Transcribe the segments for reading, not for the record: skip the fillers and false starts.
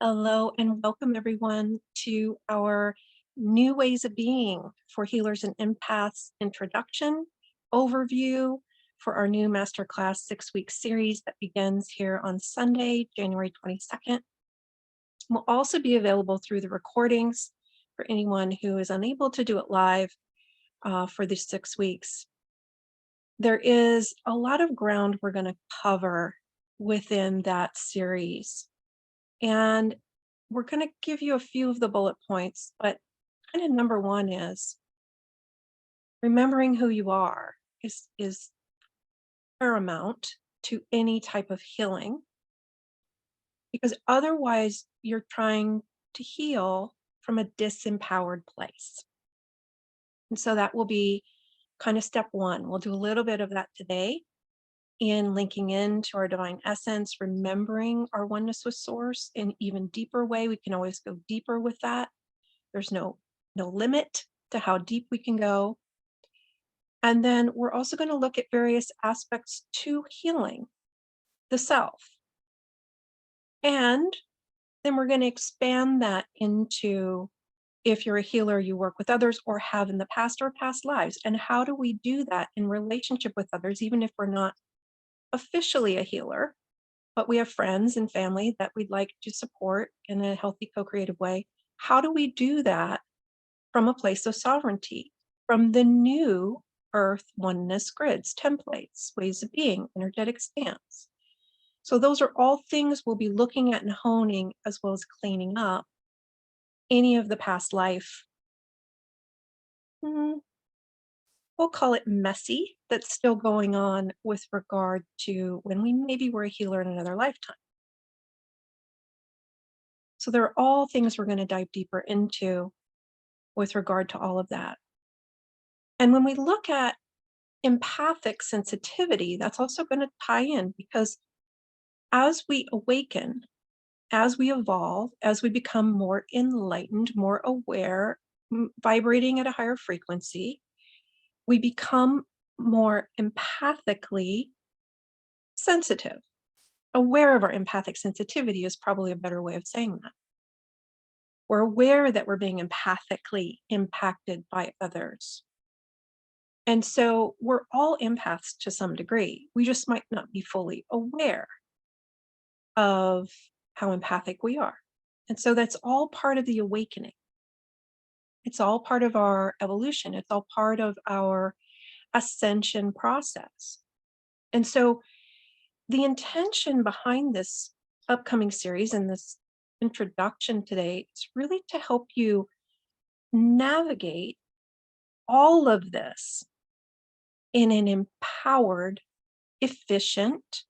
Hello and welcome everyone to our new ways of being for healers and empaths introduction overview for our new masterclass 6-week series that begins here on Sunday, January 22nd. Will also be available through the recordings for anyone who is unable to do it live for the 6 weeks. There is a lot of ground we're going to cover within that series. And we're going to give you a few of the bullet points, but kind of number one is remembering who you are is paramount to any type of healing, because otherwise you're trying to heal from a disempowered place. And so that will be kind of step one. We'll do a little bit of that today in linking into our divine essence, remembering our oneness with source in an even deeper way. We can always go deeper with that. There's no limit to how deep we can go. And then we're also going to look at various aspects to healing the self. And then we're going to expand that into, if you're a healer, you work with others or have in the past or past lives. And how do we do that in relationship with others, even if we're not officially a healer, but we have friends and family that we'd like to support in a healthy, co-creative way? How do we do that from a place of sovereignty, from the new earth oneness grids, templates, ways of being, energetic stance? So those are all things we'll be looking at and honing, as well as cleaning up any of the past life, we'll call it messy, that's still going on with regard to when we maybe were a healer in another lifetime. So there are all things we're going to dive deeper into with regard to all of that. And when we look at empathic sensitivity, that's also going to tie in, because as we awaken, as we evolve, as we become more enlightened, more aware, vibrating at a higher frequency, we become more empathically sensitive. Aware of our empathic sensitivity is probably a better way of saying that. We're aware that we're being empathically impacted by others. And so we're all empaths to some degree. We just might not be fully aware of how empathic we are. And so that's all part of the awakening. It's all part of our evolution. It's all part of our ascension process. And so the intention behind this upcoming series and this introduction today is really to help you navigate all of this in an empowered, efficient,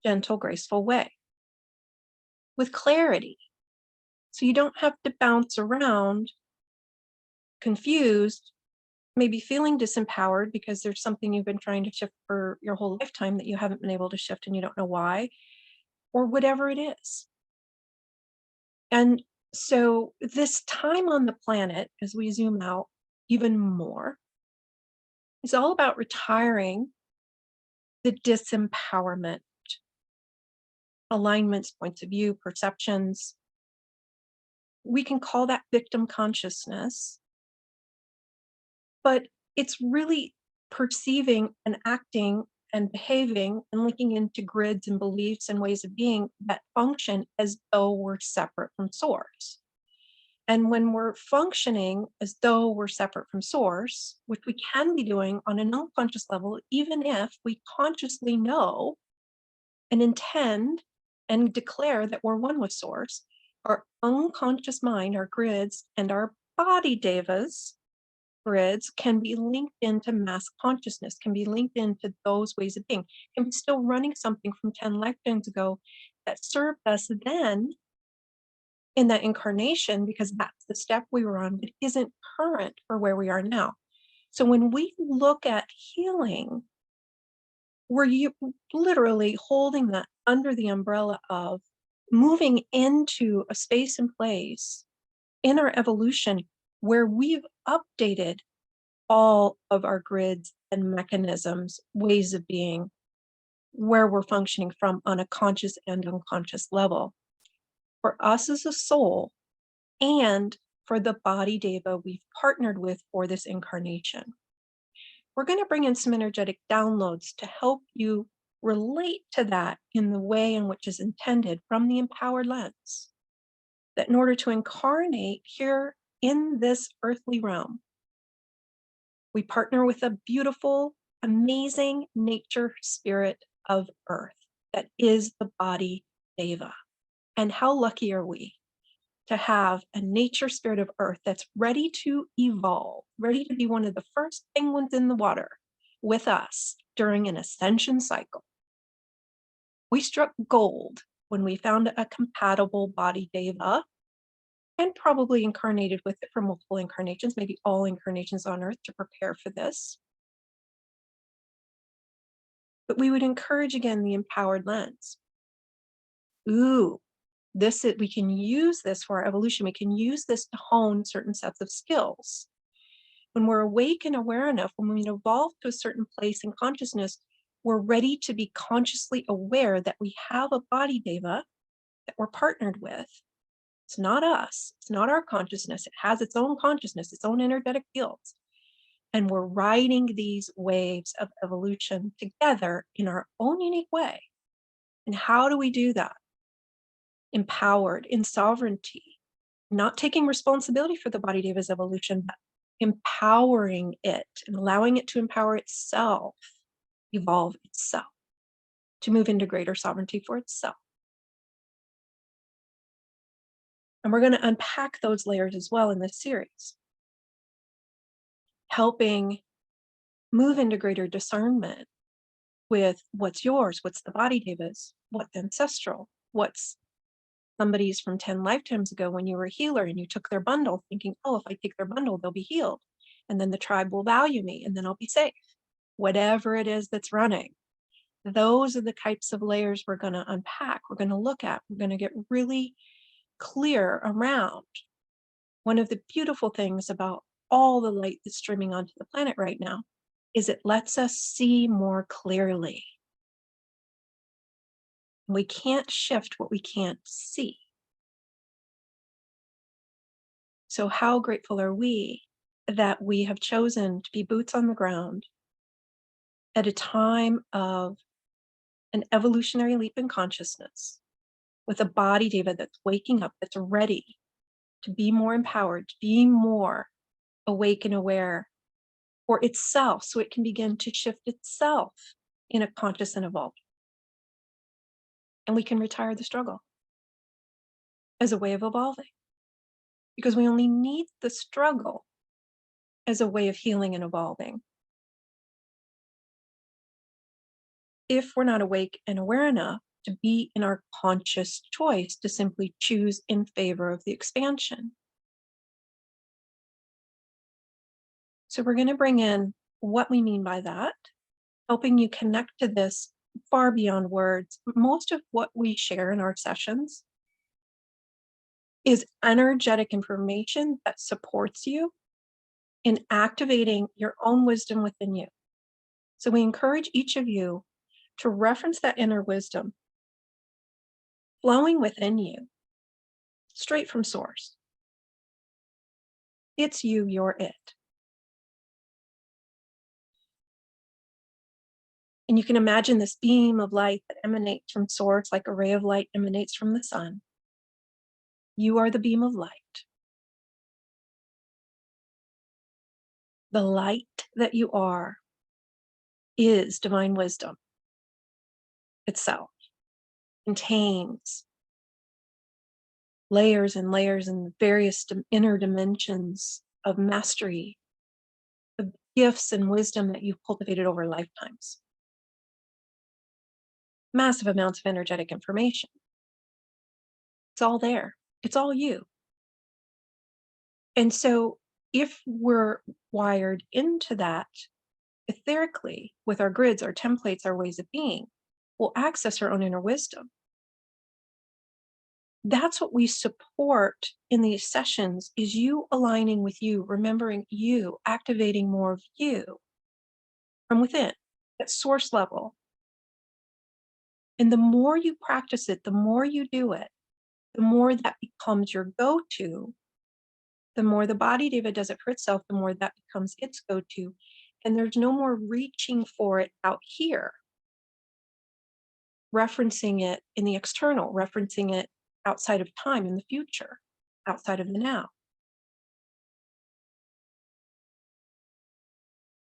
gentle, graceful way with clarity. So you don't have to bounce around confused, maybe feeling disempowered because there's something you've been trying to shift for your whole lifetime that you haven't been able to shift and you don't know why, or whatever it is. And so this time on the planet, as we zoom out even more, is all about retiring the disempowerment, alignments, points of view, perceptions. We can call that victim consciousness, but it's really perceiving and acting and behaving and linking into grids and beliefs and ways of being that function as though we're separate from source. And when we're functioning as though we're separate from source, which we can be doing on an unconscious level, even if we consciously know and intend and declare that we're one with source, our unconscious mind, our grids, and our body devas grids can be linked into mass consciousness, can be linked into those ways of being, can be still running something from 10 lifetimes ago that served us then in that incarnation, because that's the step we were on, but isn't current for where we are now. So when we look at healing, we're literally holding that under the umbrella of moving into a space and place in our evolution where we've updated all of our grids and mechanisms, ways of being, where we're functioning from on a conscious and unconscious level. for us as a soul and for the body deva we've partnered with for this incarnation. We're going to bring in some energetic downloads to help you relate to that in the way in which is intended from the empowered lens. That in order to incarnate here in this earthly realm, we partner with a beautiful, amazing nature spirit of earth that is the body deva. And how lucky are we to have a nature spirit of earth that's ready to evolve, ready to be one of the first penguins in the water with us during an ascension cycle. We struck gold when we found a compatible body deva and probably incarnated with it for multiple incarnations, maybe all incarnations on earth to prepare for this. But we would encourage again the empowered lens. Ooh, we can use this for our evolution. We can use this to hone certain sets of skills. When we're awake and aware enough, when we evolve to a certain place in consciousness, we're ready to be consciously aware that we have a body deva that we're partnered with. It's not us. It's not our consciousness. It has its own consciousness, its own energetic fields. And we're riding these waves of evolution together in our own unique way. And how do we do that? Empowered in sovereignty, not taking responsibility for the body deva's evolution, but empowering it and allowing it to empower itself, evolve itself, to move into greater sovereignty for itself. And we're going to unpack those layers as well in this series, helping move into greater discernment with what's yours, what's the body deva's, what's ancestral, what's somebody's from 10 lifetimes ago when you were a healer and you took their bundle thinking, oh, if I take their bundle, they'll be healed. And then the tribe will value me and then I'll be safe. Whatever it is that's running. Those are the types of layers we're going to unpack. We're going to look at. We're going to get really clear around. One of the beautiful things about all the light that's streaming onto the planet right now is it lets us see more clearly. We can't shift what we can't see. So how grateful are we that we have chosen to be boots on the ground at a time of an evolutionary leap in consciousness with a body deva that's waking up, that's ready to be more empowered, to be more awake and aware for itself so it can begin to shift itself in a conscious and evolved. And we can retire the struggle as a way of evolving because we only need the struggle as a way of healing and evolving. If we're not awake and aware enough to be in our conscious choice to simply choose in favor of the expansion. So we're going to bring in what we mean by that, helping you connect to this far beyond words. Most of what we share in our sessions is energetic information that supports you in activating your own wisdom within you. So we encourage each of you to reference that inner wisdom flowing within you, straight from source. It's you, you're it. And you can imagine this beam of light that emanates from source like a ray of light emanates from the sun. You are the beam of light. The light that you are is divine wisdom itself, contains layers and layers and various inner dimensions of mastery, of gifts and wisdom that you've cultivated over lifetimes. Massive amounts of energetic information. It's all there. It's all you. And so if we're wired into that etherically with our grids, our templates, our ways of being, we'll access our own inner wisdom. That's what we support in these sessions is you aligning with you, remembering you, activating more of you from within, at source level. And the more you practice it, the more you do it, The more that becomes your go-to, the more the body David does it for itself, the more that becomes its go-to. And there's no more reaching for it out here, referencing it in the external, referencing it outside of time in the future, outside of the now.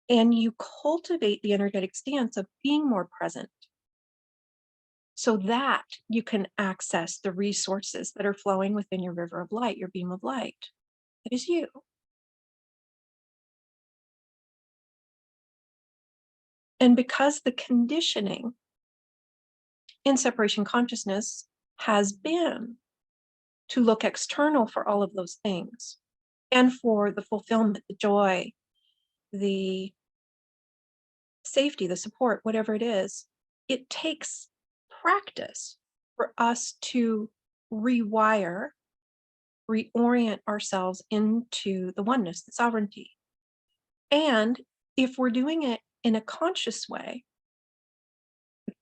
And you cultivate the energetic stance of being more present so that you can access the resources that are flowing within your river of light, your beam of light. It is you. And because the conditioning in separation consciousness has been to look external for all of those things and for the fulfillment, the joy, the safety, the support, whatever it is, it takes practice for us to rewire, reorient ourselves into the oneness, the sovereignty. And if we're doing it in a conscious way,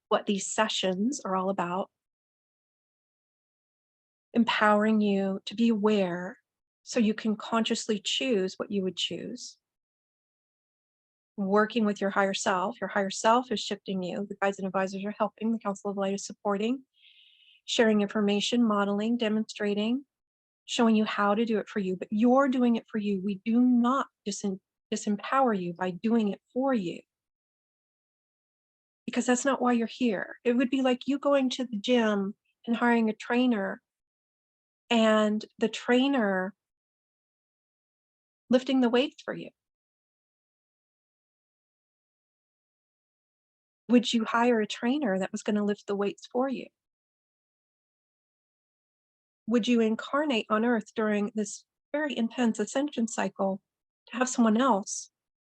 what these sessions are all about, empowering you to be aware so you can consciously choose what you would choose. Working with your higher self is shifting you. The guides and advisors are helping. The Council of Light is supporting, sharing information, modeling, demonstrating, showing you how to do it for you. But you're doing it for you. We do not disempower you by doing it for you, because that's not why you're here. It would be like you going to the gym and hiring a trainer and the trainer lifting the weights for you. Would you hire a trainer that was going to lift the weights for you? Would you incarnate on earth during this very intense ascension cycle to have someone else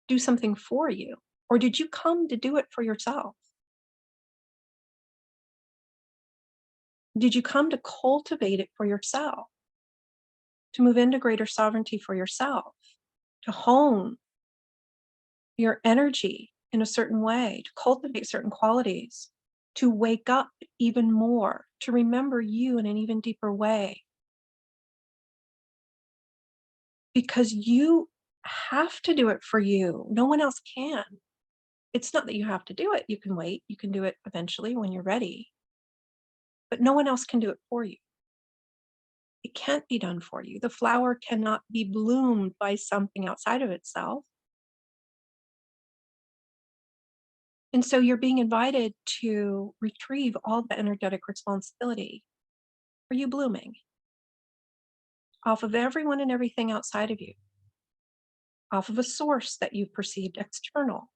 do something for you? Or did you come to do it for yourself? Did you come to cultivate it for yourself? To move into greater sovereignty for yourself? To hone your energy in a certain way, to cultivate certain qualities, to wake up even more, to remember you in an even deeper way? Because you have to do it for you. No one else can. It's not that you have to do it. You can wait. You can do it eventually when you're ready. But no one else can do it for you. It can't be done for you. The flower cannot be bloomed by something outside of itself. And so you're being invited to retrieve all the energetic responsibility for you blooming off of everyone and everything outside of you, off of a source that you've perceived external,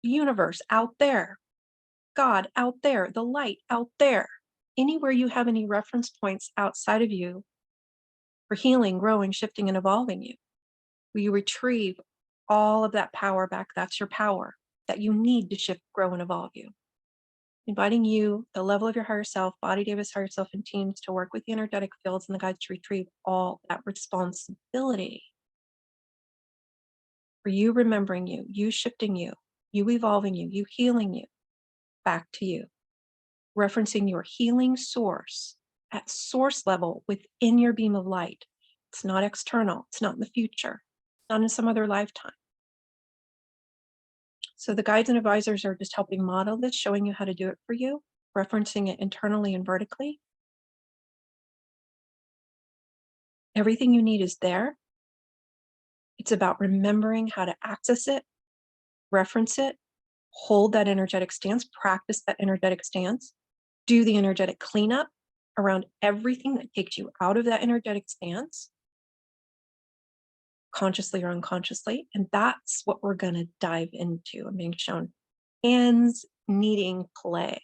the universe out there, God out there, the light out there. Anywhere you have any reference points outside of you for healing, growing, shifting, and evolving you, will you retrieve all of that power back? That's your power that you need to shift, grow, and evolve you. Inviting you, the level of your higher self, body Davis, higher self, and teams to work with the energetic fields and the guides to retrieve all that responsibility for you, remembering you, you shifting you evolving you healing you back to you, referencing your healing source at source level within your beam of light. It's not external. It's not in the future. It's not in some other lifetime. So the guides and advisors are just helping model this, showing you how to do it for you, referencing it internally and vertically. Everything you need is there. It's about remembering how to access it, reference it, hold that energetic stance, practice that energetic stance, do the energetic cleanup around everything that takes you out of that energetic stance, consciously or unconsciously. And that's what we're going to dive into. I'm being shown hands kneading clay,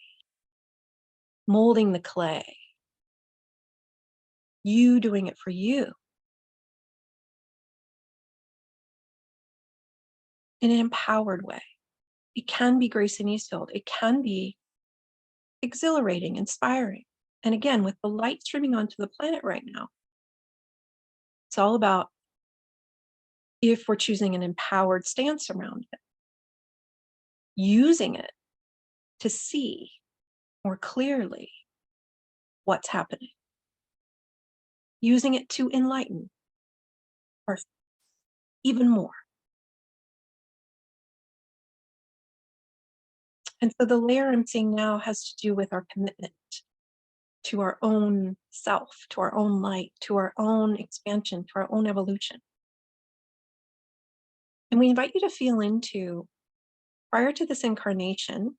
molding the clay, you doing it for you in an empowered way. It can be grace and ease filled. It can be exhilarating, inspiring. And again, with the light streaming onto the planet right now, it's all about, if we're choosing an empowered stance around it, using it to see more clearly what's happening, using it to enlighten or even more. And so the layer I'm seeing now has to do with our commitment to our own self, to our own light, to our own expansion, to our own evolution. And we invite you to feel into, prior to this incarnation,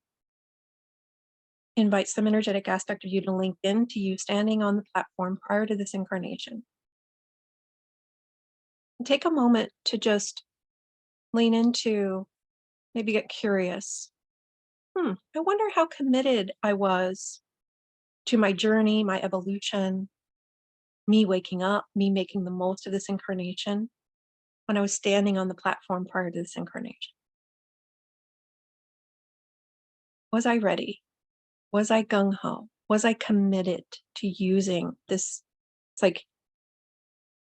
invite some energetic aspect of you to link in to you standing on the platform prior to this incarnation. And take a moment to just lean into, maybe get curious. I wonder how committed I was to my journey, my evolution, me waking up, me making the most of this incarnation when I was standing on the platform prior to this incarnation. Was I ready? Was I gung ho? Was I committed to using this, it's like,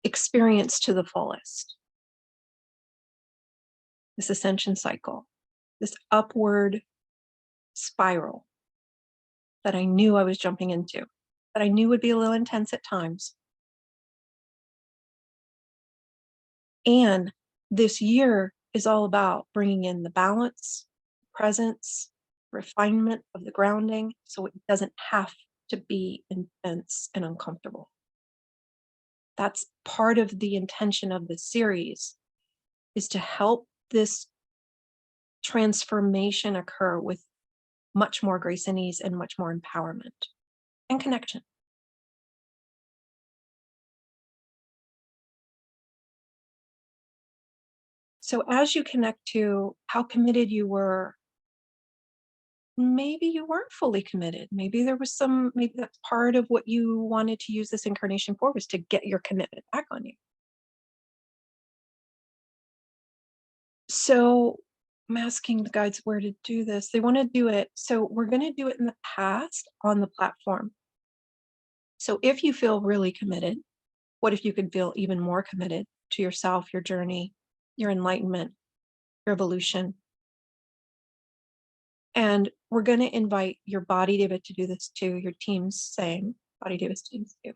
experience to the fullest? This ascension cycle, this upward spiral that I knew I was jumping into, that I knew would be a little intense at times. And this year is all about bringing in the balance, presence, refinement of the grounding, so it doesn't have to be intense and uncomfortable. That's part of the intention of this series, is to help this transformation occur with much more grace and ease and much more empowerment and connection. So as you connect to how committed you were, maybe you weren't fully committed. Maybe there was maybe that's part of what you wanted to use this incarnation for, was to get your commitment back on you. So I'm asking the guides where to do this. They want to do it. So we're going to do it in the past on the platform. So if you feel really committed, what if you could feel even more committed to yourself, your journey, your enlightenment, your evolution? And we're going to invite your body, David, to do this too. Your team's same. Body, David's teams too.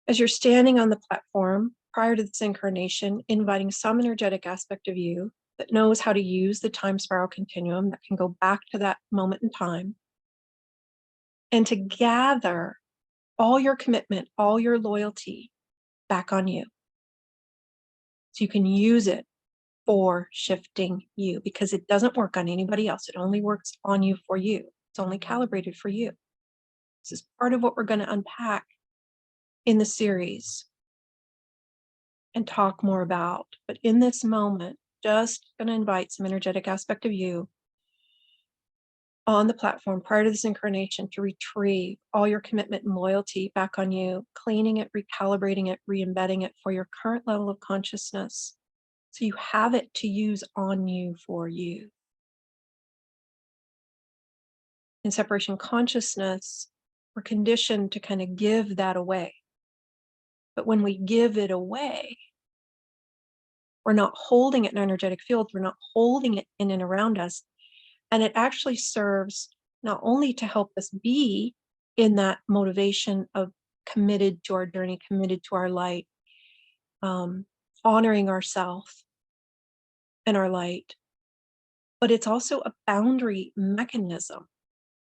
As you're standing on the platform prior to this incarnation, inviting some energetic aspect of you that knows how to use the time spiral continuum, that can go back to that moment in time, and to gather all your commitment, all your loyalty back on you. So you can use it for shifting you, because it doesn't work on anybody else. It only works on you for you. It's only calibrated for you. This is part of what we're going to unpack in the series and talk more about. But in this moment, just going to invite some energetic aspect of you on the platform prior to this incarnation to retrieve all your commitment and loyalty back on you, cleaning it, recalibrating it, re-embedding it for your current level of consciousness, so you have it to use on you for you. In separation consciousness, we're conditioned to kind of give that away. But when we give it away, we're not holding it in energetic fields, we're not holding it in and around us. And it actually serves not only to help us be in that motivation of committed to our journey, committed to our light, honoring ourselves and our light, but it's also a boundary mechanism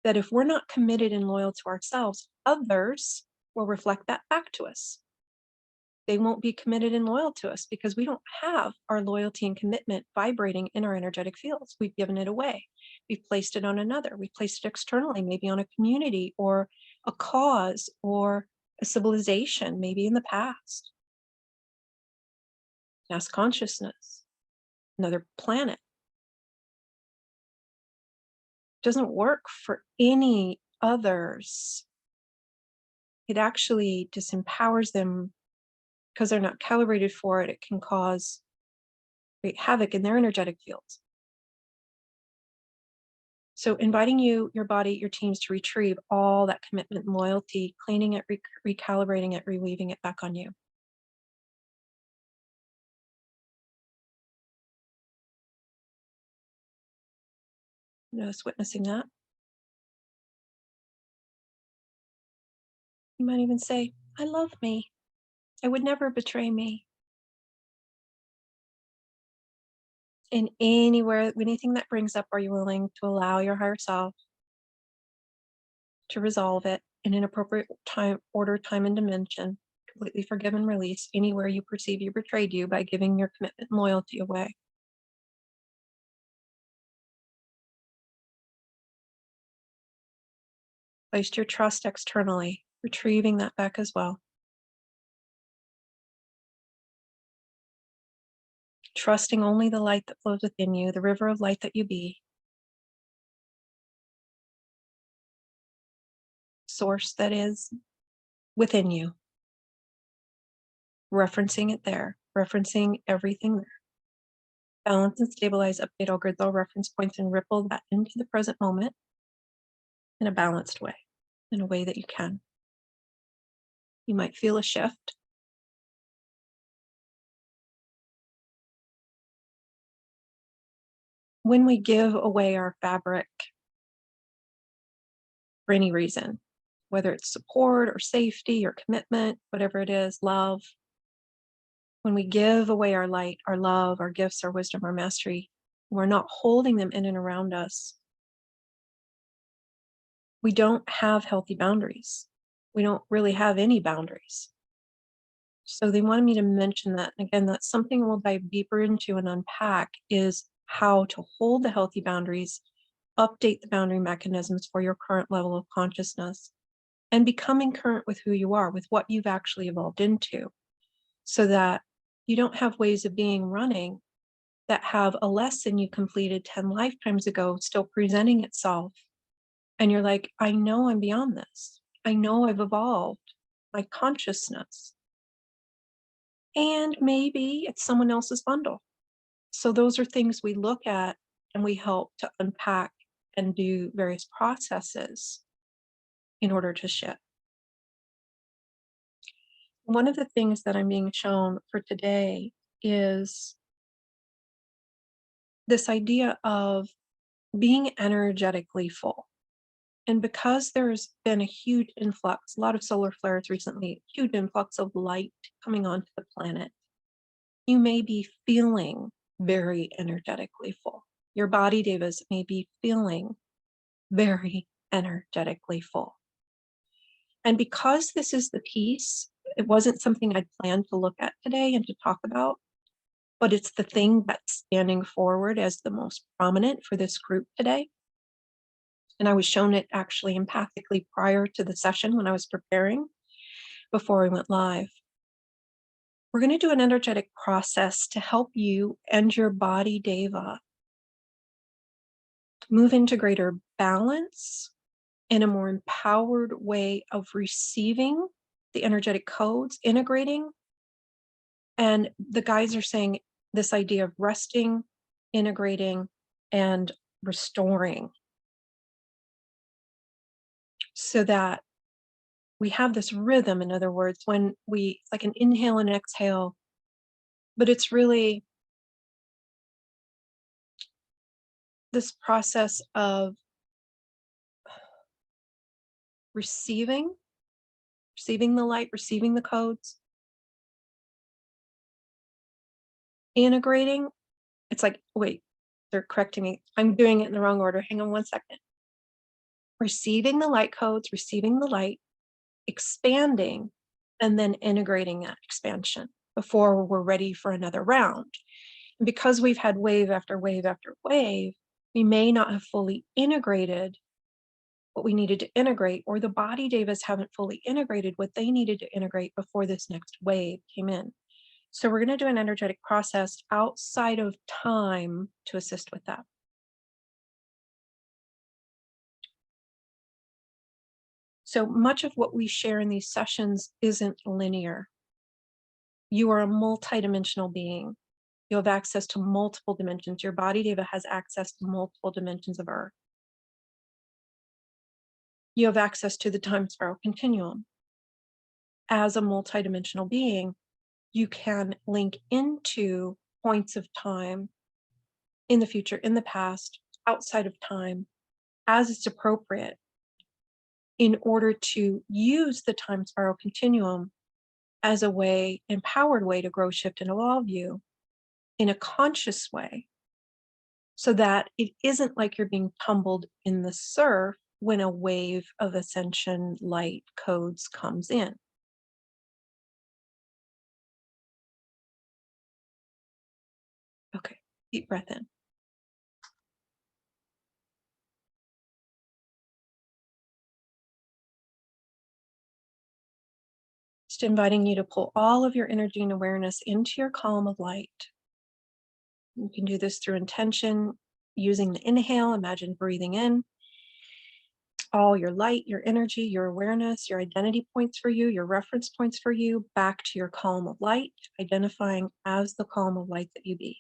that if we're not committed and loyal to ourselves, others will reflect that back to us. They won't be committed and loyal to us because we don't have our loyalty and commitment vibrating in our energetic fields. We've given it away. We've placed it on another. We've placed it externally, maybe on a community or a cause or a civilization, maybe in the past. Mass consciousness, another planet. Doesn't work for any others. It actually disempowers them because they're not calibrated for it. It can cause great havoc in their energetic fields. So inviting you, your body, your teams to retrieve all that commitment and loyalty, cleaning it, recalibrating it, reweaving it back on you. Just witnessing that. You might even say, I love me. I would never betray me. In anywhere, anything that brings up, are you willing to allow your higher self to resolve it in an appropriate time, order, time, and dimension? Completely forgive and release anywhere you perceive you betrayed you by giving your commitment and loyalty away. Placed your trust externally, retrieving that back as well. Trusting only the light that flows within you, the river of light that you be, source that is within you, referencing it there, referencing everything there. Balance and stabilize, update all grids, all reference points, and ripple that into the present moment in a balanced way, in a way that you can. You might feel a shift. When we give away our fabric for any reason, whether it's support or safety or commitment, whatever it is, love, when we give away our light, our love, our gifts, our wisdom, our mastery, we're not holding them in and around us. We don't have healthy boundaries. We don't really have any boundaries. So they wanted me to mention that. And again, that's something we'll dive deeper into and unpack, is how to hold the healthy boundaries, update the boundary mechanisms for your current level of consciousness, and becoming current with who you are, with what you've actually evolved into, so that you don't have ways of being running that have a lesson you completed 10 lifetimes ago still presenting itself. And you're like, I know I'm beyond this. I know I've evolved my consciousness. And maybe it's someone else's bundle. So those are things we look at and we help to unpack and do various processes in order to shift. One of the things that I'm being shown for today is this idea of being energetically full. And because there's been a huge influx, a lot of solar flares recently, huge influx of light coming onto the planet, you may be feeling very energetically full. Your body devas may be feeling very energetically full. And because this is the piece, it wasn't something I'd planned to look at today and to talk about, but it's the thing that's standing forward as the most prominent for this group today. And I was shown it actually empathically prior to the session when I was preparing before we went live. We're going to do an energetic process to help you and your body deva move into greater balance in a more empowered way of receiving the energetic codes, integrating. And the guides are saying this idea of resting, integrating, and restoring, so that we have this rhythm. In other words, when we, like an inhale and an exhale, but it's really this process of receiving the light, receiving the codes, integrating. It's like, wait, they're correcting me. I'm doing it in the wrong order. Hang on one second. Receiving the light codes, receiving the light, expanding, and then integrating that expansion before we're ready for another round. And because we've had wave after wave after wave, we may not have fully integrated what we needed to integrate, or the body devas haven't fully integrated what they needed to integrate before this next wave came in. So we're going to do an energetic process outside of time to assist with that. So much of what we share in these sessions isn't linear. You are a multidimensional being. You have access to multiple dimensions. Your body deva has access to multiple dimensions of Earth. You have access to the time spiral continuum. As a multidimensional being, you can link into points of time in the future, in the past, outside of time, as it's appropriate. in order to use the time spiral continuum as a way, empowered way to grow, shift, and evolve you in a conscious way, so that it isn't like you're being tumbled in the surf when a wave of ascension light codes comes in. Okay, deep breath in. Just inviting you to pull all of your energy and awareness into your column of light. You can do this through intention, using the inhale. Imagine breathing in all your light, your energy, your awareness, your identity points for you, your reference points for you, back to your column of light, identifying as the column of light that you be.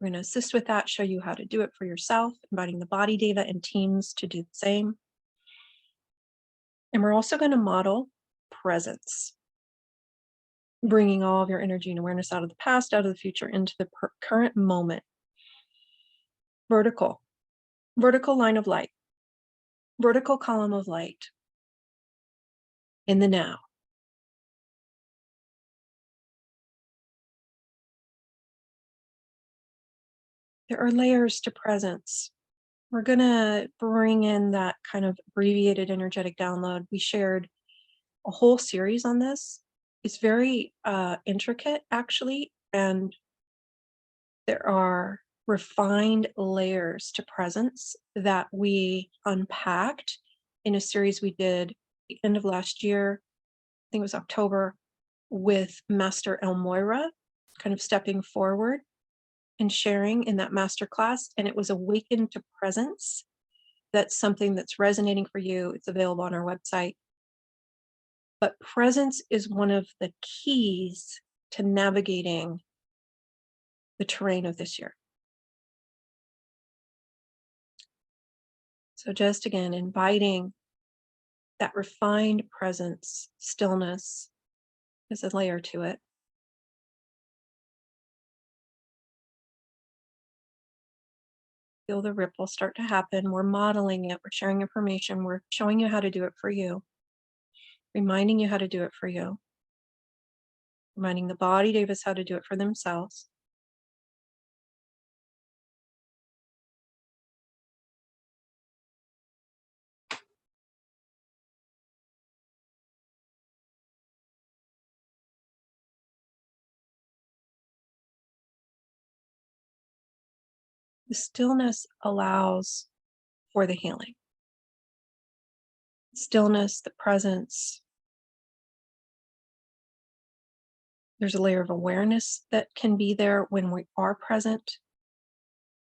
We're going to assist with that, show you how to do it for yourself, inviting the body data and teams to do the same. And we're also going to model presence, bringing all of your energy and awareness out of the past, out of the future, into the current moment. Vertical line of light, vertical column of light in the now. There are layers to presence. We're going to bring in that kind of abbreviated energetic download. We shared a whole series on this. It's very intricate, actually, and there are refined layers to presence that we unpacked in a series we did at the end of last year. I think it was October, with Master Elmoira, kind of stepping forward and sharing in that masterclass. And it was Awaken to Presence. That's something that's resonating for you. It's available on our website. But presence is one of the keys to navigating the terrain of this year. So just again, inviting that refined presence, stillness is a layer to it. Feel the ripple start to happen. We're modeling it. We're sharing information. We're showing you how to do it for you. Reminding you how to do it for you. Reminding the body Davis how to do it for themselves. The stillness allows for the healing. Stillness, the presence. There's a layer of awareness that can be there when we are present.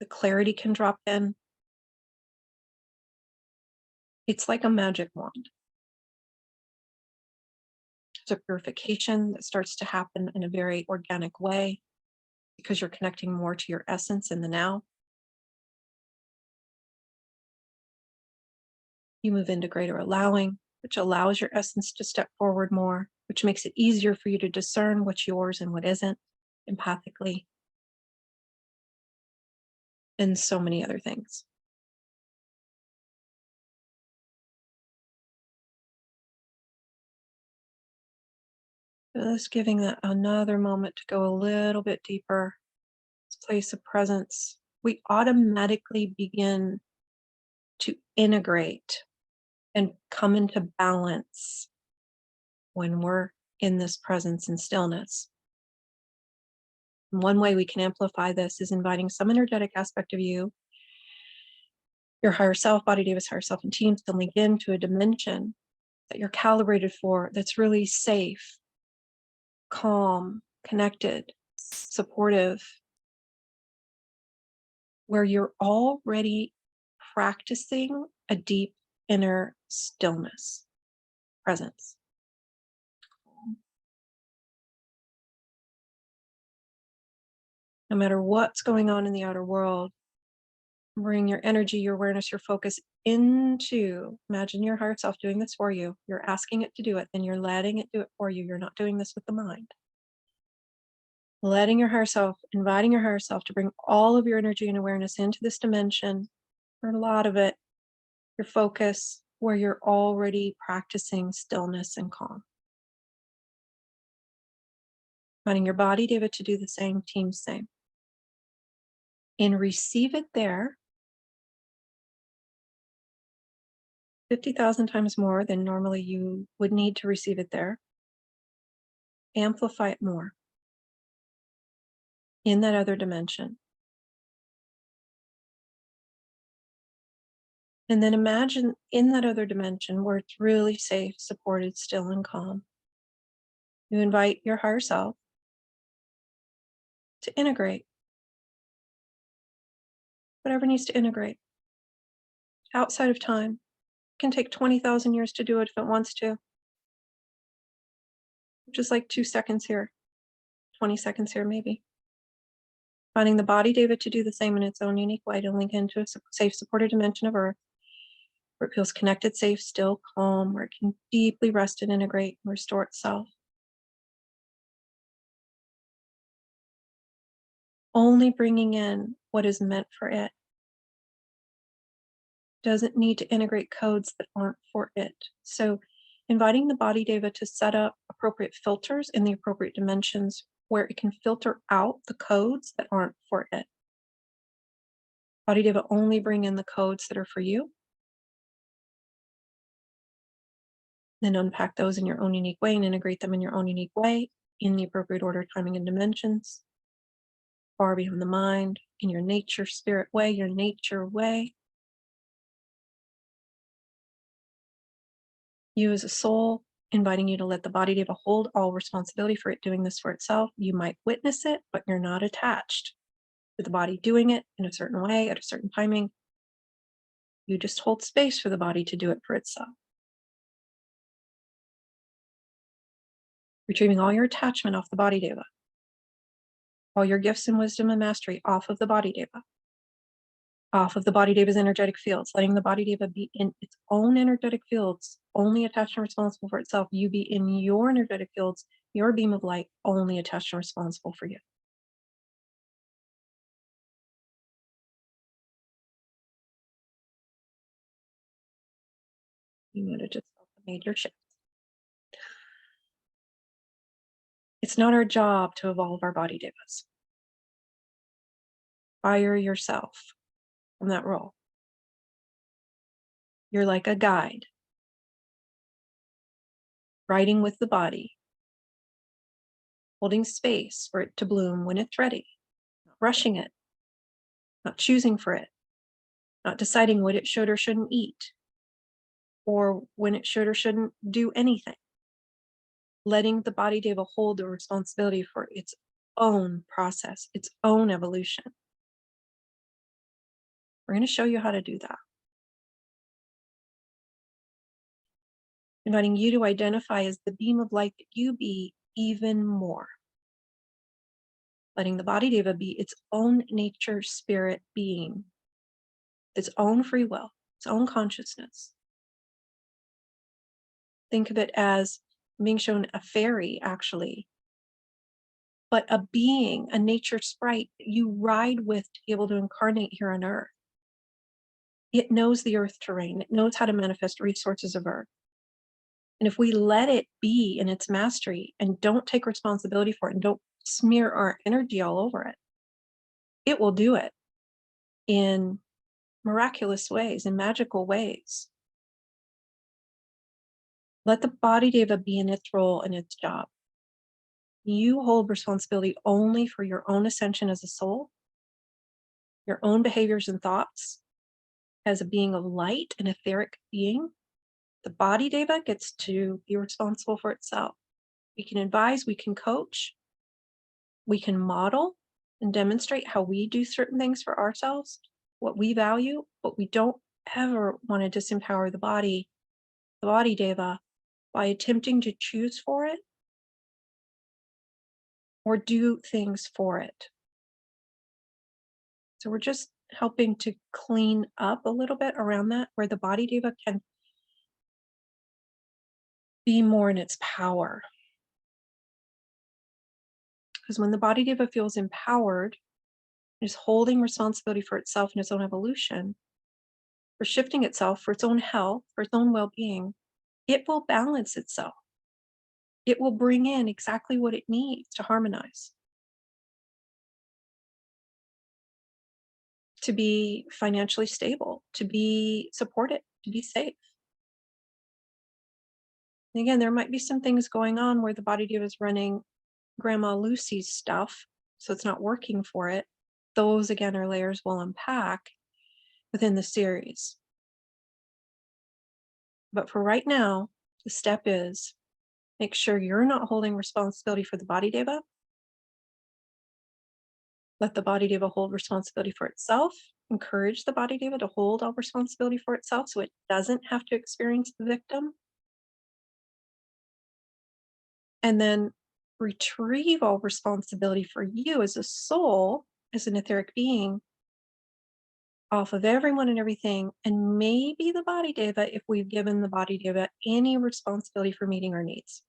The clarity can drop in. It's like a magic wand. There's a purification that starts to happen in a very organic way because you're connecting more to your essence in the now. You move into greater allowing, which allows your essence to step forward more, which makes it easier for you to discern what's yours and what isn't empathically, and so many other things. Just giving that another moment to go a little bit deeper. This place of presence, we automatically begin to integrate and come into balance when we're in this presence and stillness. And one way we can amplify this is inviting some energetic aspect of you, your higher self, body Davis, higher self, and teams, to link into a dimension that you're calibrated for, that's really safe, calm, connected, supportive, where you're already practicing a deep inner stillness, presence. No matter what's going on in the outer world, bring your energy, your awareness, your focus into, imagine your higher self doing this for you. You're asking it to do it, then you're letting it do it for you. You're not doing this with the mind. Letting your higher self, inviting your higher self to bring all of your energy and awareness into this dimension, or a lot of it, your focus, where you're already practicing stillness and calm. Wanting your body, David, to do the same, team same. And receive it there 50,000 times more than normally you would need to receive it there. Amplify it more in that other dimension. And then imagine in that other dimension where it's really safe, supported, still, and calm. You invite your higher self to integrate whatever needs to integrate outside of time. It can take 20,000 years to do it if it wants to. Just like 2 seconds here, 20 seconds here, maybe. Finding the body, David, to do the same in its own unique way to link into a safe, supported dimension of Earth where it feels connected, safe, still, calm, where it can deeply rest and integrate and restore itself. Only bringing in what is meant for it. Doesn't need to integrate codes that aren't for it. So inviting the body, Deva, to set up appropriate filters in the appropriate dimensions where it can filter out the codes that aren't for it. Body, Deva, only bring in the codes that are for you. Then unpack those in your own unique way and integrate them in your own unique way in the appropriate order, timing, and dimensions. Far beyond the mind, in your nature, spirit way, your nature way. You as a soul, inviting you to let the body, Deva, hold all responsibility for it doing this for itself. You might witness it, but you're not attached to the body doing it in a certain way at a certain timing. You just hold space for the body to do it for itself. Retrieving all your attachment off the body, Deva. All your gifts and wisdom and mastery off of the body, Deva. Off of the body, Deva's energetic fields, letting the body, Deva, be in its own energetic fields, only attached and responsible for itself. You be in your energetic fields, your beam of light, only attached and responsible for you. You might have just felt a major shift. It's not our job to evolve our body, Devas. Fire yourself from that role. You're like a guide, riding with the body, holding space for it to bloom when it's ready, not rushing it, not choosing for it, not deciding what it should or shouldn't eat, or when it should or shouldn't do anything. Letting the body, Deva, hold the responsibility for its own process, its own evolution. We're going to show you how to do that. Inviting you to identify as the beam of light that you be even more. Letting the body, Deva, be its own nature, spirit being, its own free will, its own consciousness. Think of it as being shown a fairy, actually, but a being, a nature sprite that you ride with to be able to incarnate here on Earth. It knows the Earth terrain. It knows how to manifest resources of Earth. And if we let it be in its mastery and don't take responsibility for it and don't smear our energy all over it, it will do it in miraculous ways, in magical ways. Let the body, Deva, be in its role and its job. You hold responsibility only for your own ascension as a soul, your own behaviors and thoughts as a being of light, an etheric being. The body, Deva, gets to be responsible for itself. We can advise, we can coach, we can model and demonstrate how we do certain things for ourselves, what we value, but we don't ever want to disempower the body, Deva, by attempting to choose for it or do things for it. So we're just helping to clean up a little bit around that, where the body, Deva, can be more in its power. Because when the body, Deva, feels empowered, is holding responsibility for itself and its own evolution, for shifting itself for its own health, for its own well-being, it will balance itself. It will bring in exactly what it needs to harmonize, to be financially stable, to be supported, to be safe. And again, there might be some things going on where the body diva is running Grandma Lucy's stuff, so it's not working for it. Those, again, are layers we'll unpack within the series. But for right now, the step is make sure you're not holding responsibility for the body diva. Let the body diva hold responsibility for itself. Encourage the body diva to hold all responsibility for itself so it doesn't have to experience the victim. And then retrieve all responsibility for you as a soul, as an etheric being, off of everyone and everything, and maybe the body diva if we've given the body diva any responsibility for meeting our needs,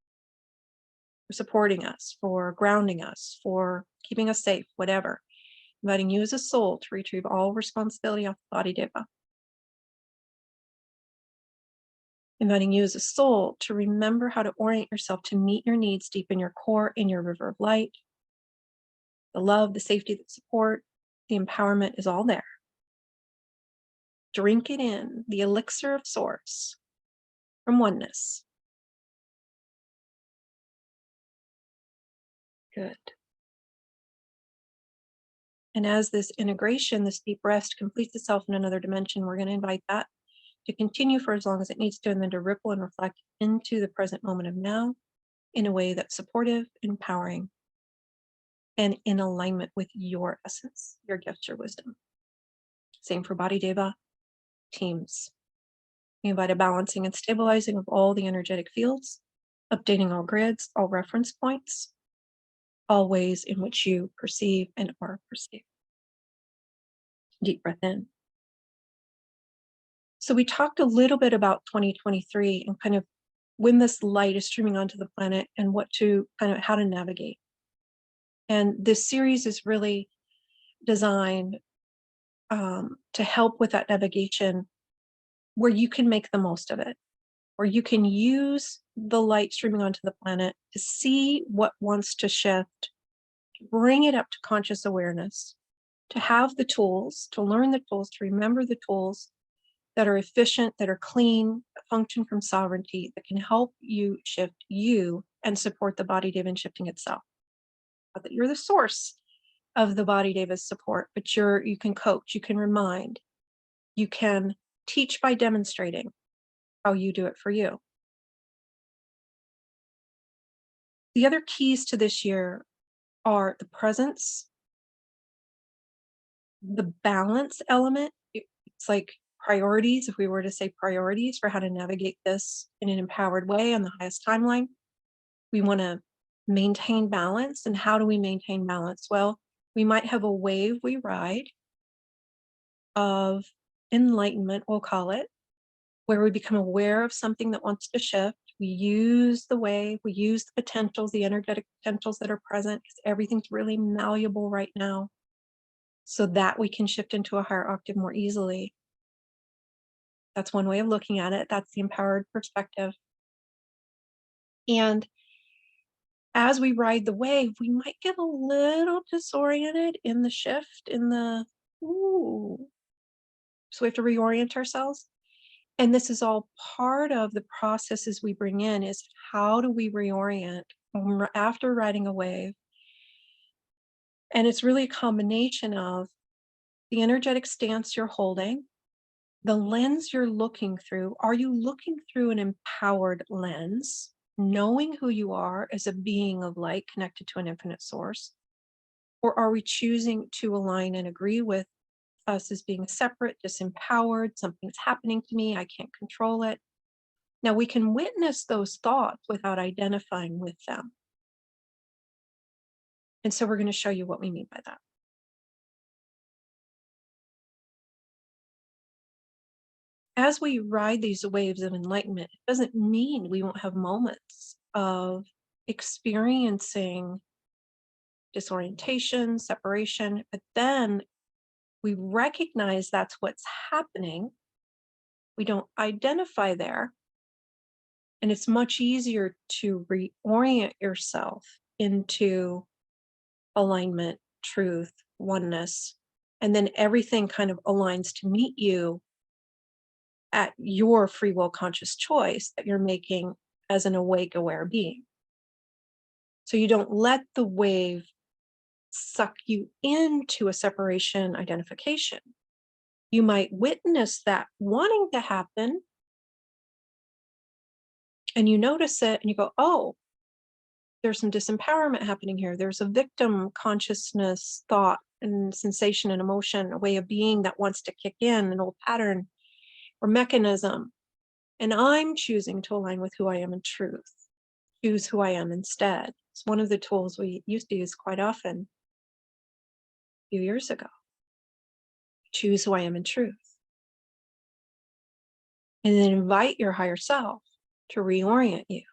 for supporting us, for grounding us, for keeping us safe, whatever. Inviting you as a soul to retrieve all responsibility off the body diva. Inviting you as a soul to remember how to orient yourself to meet your needs deep in your core, in your river of light. The love, the safety, the support, the empowerment is all there. Drink it in, the elixir of source from oneness. Good. And as this integration, this deep rest completes itself in another dimension, we're going to invite that to continue for as long as it needs to, and then to ripple and reflect into the present moment of now in a way that's supportive, empowering, and in alignment with your essence, your gifts, your wisdom. Same for body diva teams. We invite a balancing and stabilizing of all the energetic fields, updating all grids, all reference points, all ways in which you perceive and are perceived. Deep breath in. So we talked a little bit about 2023 and kind of when this light is streaming onto the planet and what to kind of how to navigate. And this series is really designed to help with that navigation where you can make the most of it, where you can use the light streaming onto the planet to see what wants to shift, to bring it up to conscious awareness, to have the tools, to learn the tools, to remember the tools that are efficient, that are clean, that function from sovereignty, that can help you shift you and support the body diva in shifting itself. Not that you're the source of the body diva's support, but you can coach, you can remind, you can teach by demonstrating how you do it for you. The other keys to this year are the presence, the balance element. It's like priorities, if we were to say priorities for how to navigate this in an empowered way on the highest timeline. We want to maintain balance. And how do we maintain balance? Well, we might have a wave we ride of enlightenment, we'll call it, where we become aware of something that wants to shift. We use the wave, we use the potentials, the energetic potentials that are present, because everything's really malleable right now, so that we can shift into a higher octave more easily. That's one way of looking at it. That's the empowered perspective. And as we ride the wave, we might get a little disoriented in the shift, in the, ooh. So we have to reorient ourselves. And this is all part of the processes we bring in is how do we reorient after riding a wave? And it's really a combination of the energetic stance you're holding, the lens you're looking through. Are you looking through an empowered lens, knowing who you are as a being of light connected to an infinite source? Or are we choosing to align and agree with us as being separate, disempowered, something's happening to me, I can't control it? Now we can witness those thoughts without identifying with them. And so we're going to show you what we mean by that. As we ride these waves of enlightenment, it doesn't mean we won't have moments of experiencing disorientation, separation, but then we recognize that's what's happening. We don't identify there. And it's much easier to reorient yourself into alignment, truth, oneness, and then everything kind of aligns to meet you at your free will conscious choice that you're making as an awake, aware being. So you don't let the wave suck you into a separation identification. You might witness that wanting to happen, and you notice it and you go, oh, there's some disempowerment happening here. There's a victim consciousness, thought, and sensation and emotion, a way of being that wants to kick in, an old pattern or mechanism. And I'm choosing to align with who I am in truth, choose who I am instead. It's one of the tools we used to use quite often a few years ago. Choose who I am in truth. And then invite your higher self to reorient you.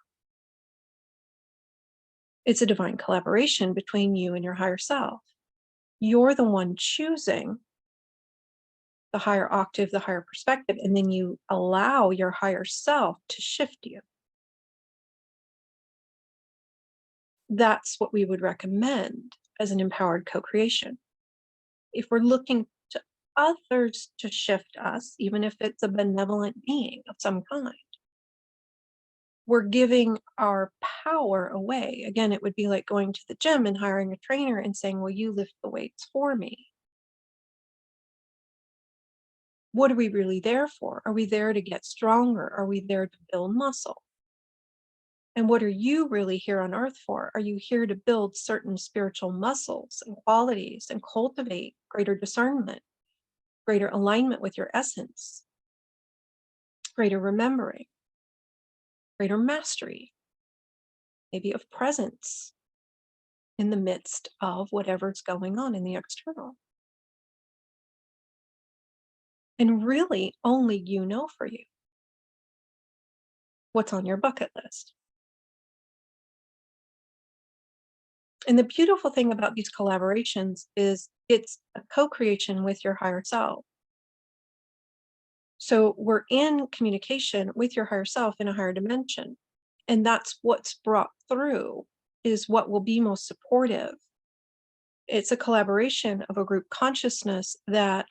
It's a divine collaboration between you and your higher self. You're the one choosing the higher octave, the higher perspective, and then you allow your higher self to shift you. That's what we would recommend as an empowered co-creation. If we're looking to others to shift us, even if it's a benevolent being of some kind, we're giving our power away. Again, it would be like going to the gym and hiring a trainer and saying, well, you lift the weights for me. What are we really there for? Are we there to get stronger? Are we there to build muscle? And what are you really here on earth for? Are you here to build certain spiritual muscles and qualities and cultivate greater discernment, greater alignment with your essence, greater remembering, greater mastery, maybe of presence in the midst of whatever's going on in the external? And really, only you know for you what's on your bucket list. And the beautiful thing about these collaborations is it's a co-creation with your higher self. So we're in communication with your higher self in a higher dimension. And that's what's brought through is what will be most supportive. It's a collaboration of a group consciousness that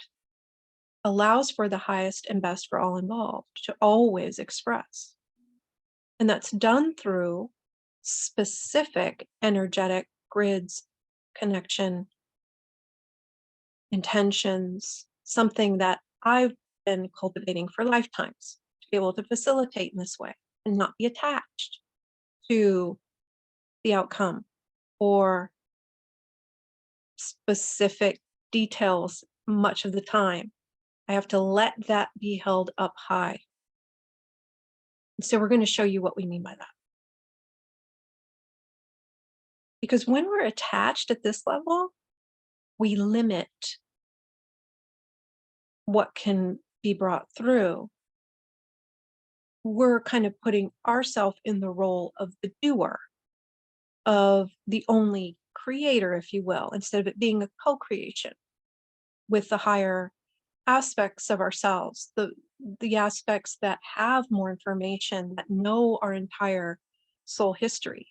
allows for the highest and best for all involved to always express. And that's done through specific energetic grids, connection, intentions, something that I've been cultivating for lifetimes to be able to facilitate in this way and not be attached to the outcome or specific details much of the time. I have to let that be held up high. So we're going to show you what we mean by that. Because when we're attached at this level, we limit what can be brought through. We're kind of putting ourselves in the role of the doer, of the only creator, if you will, instead of it being a co-creation with the higher aspects of ourselves, the aspects that have more information, that know our entire soul history.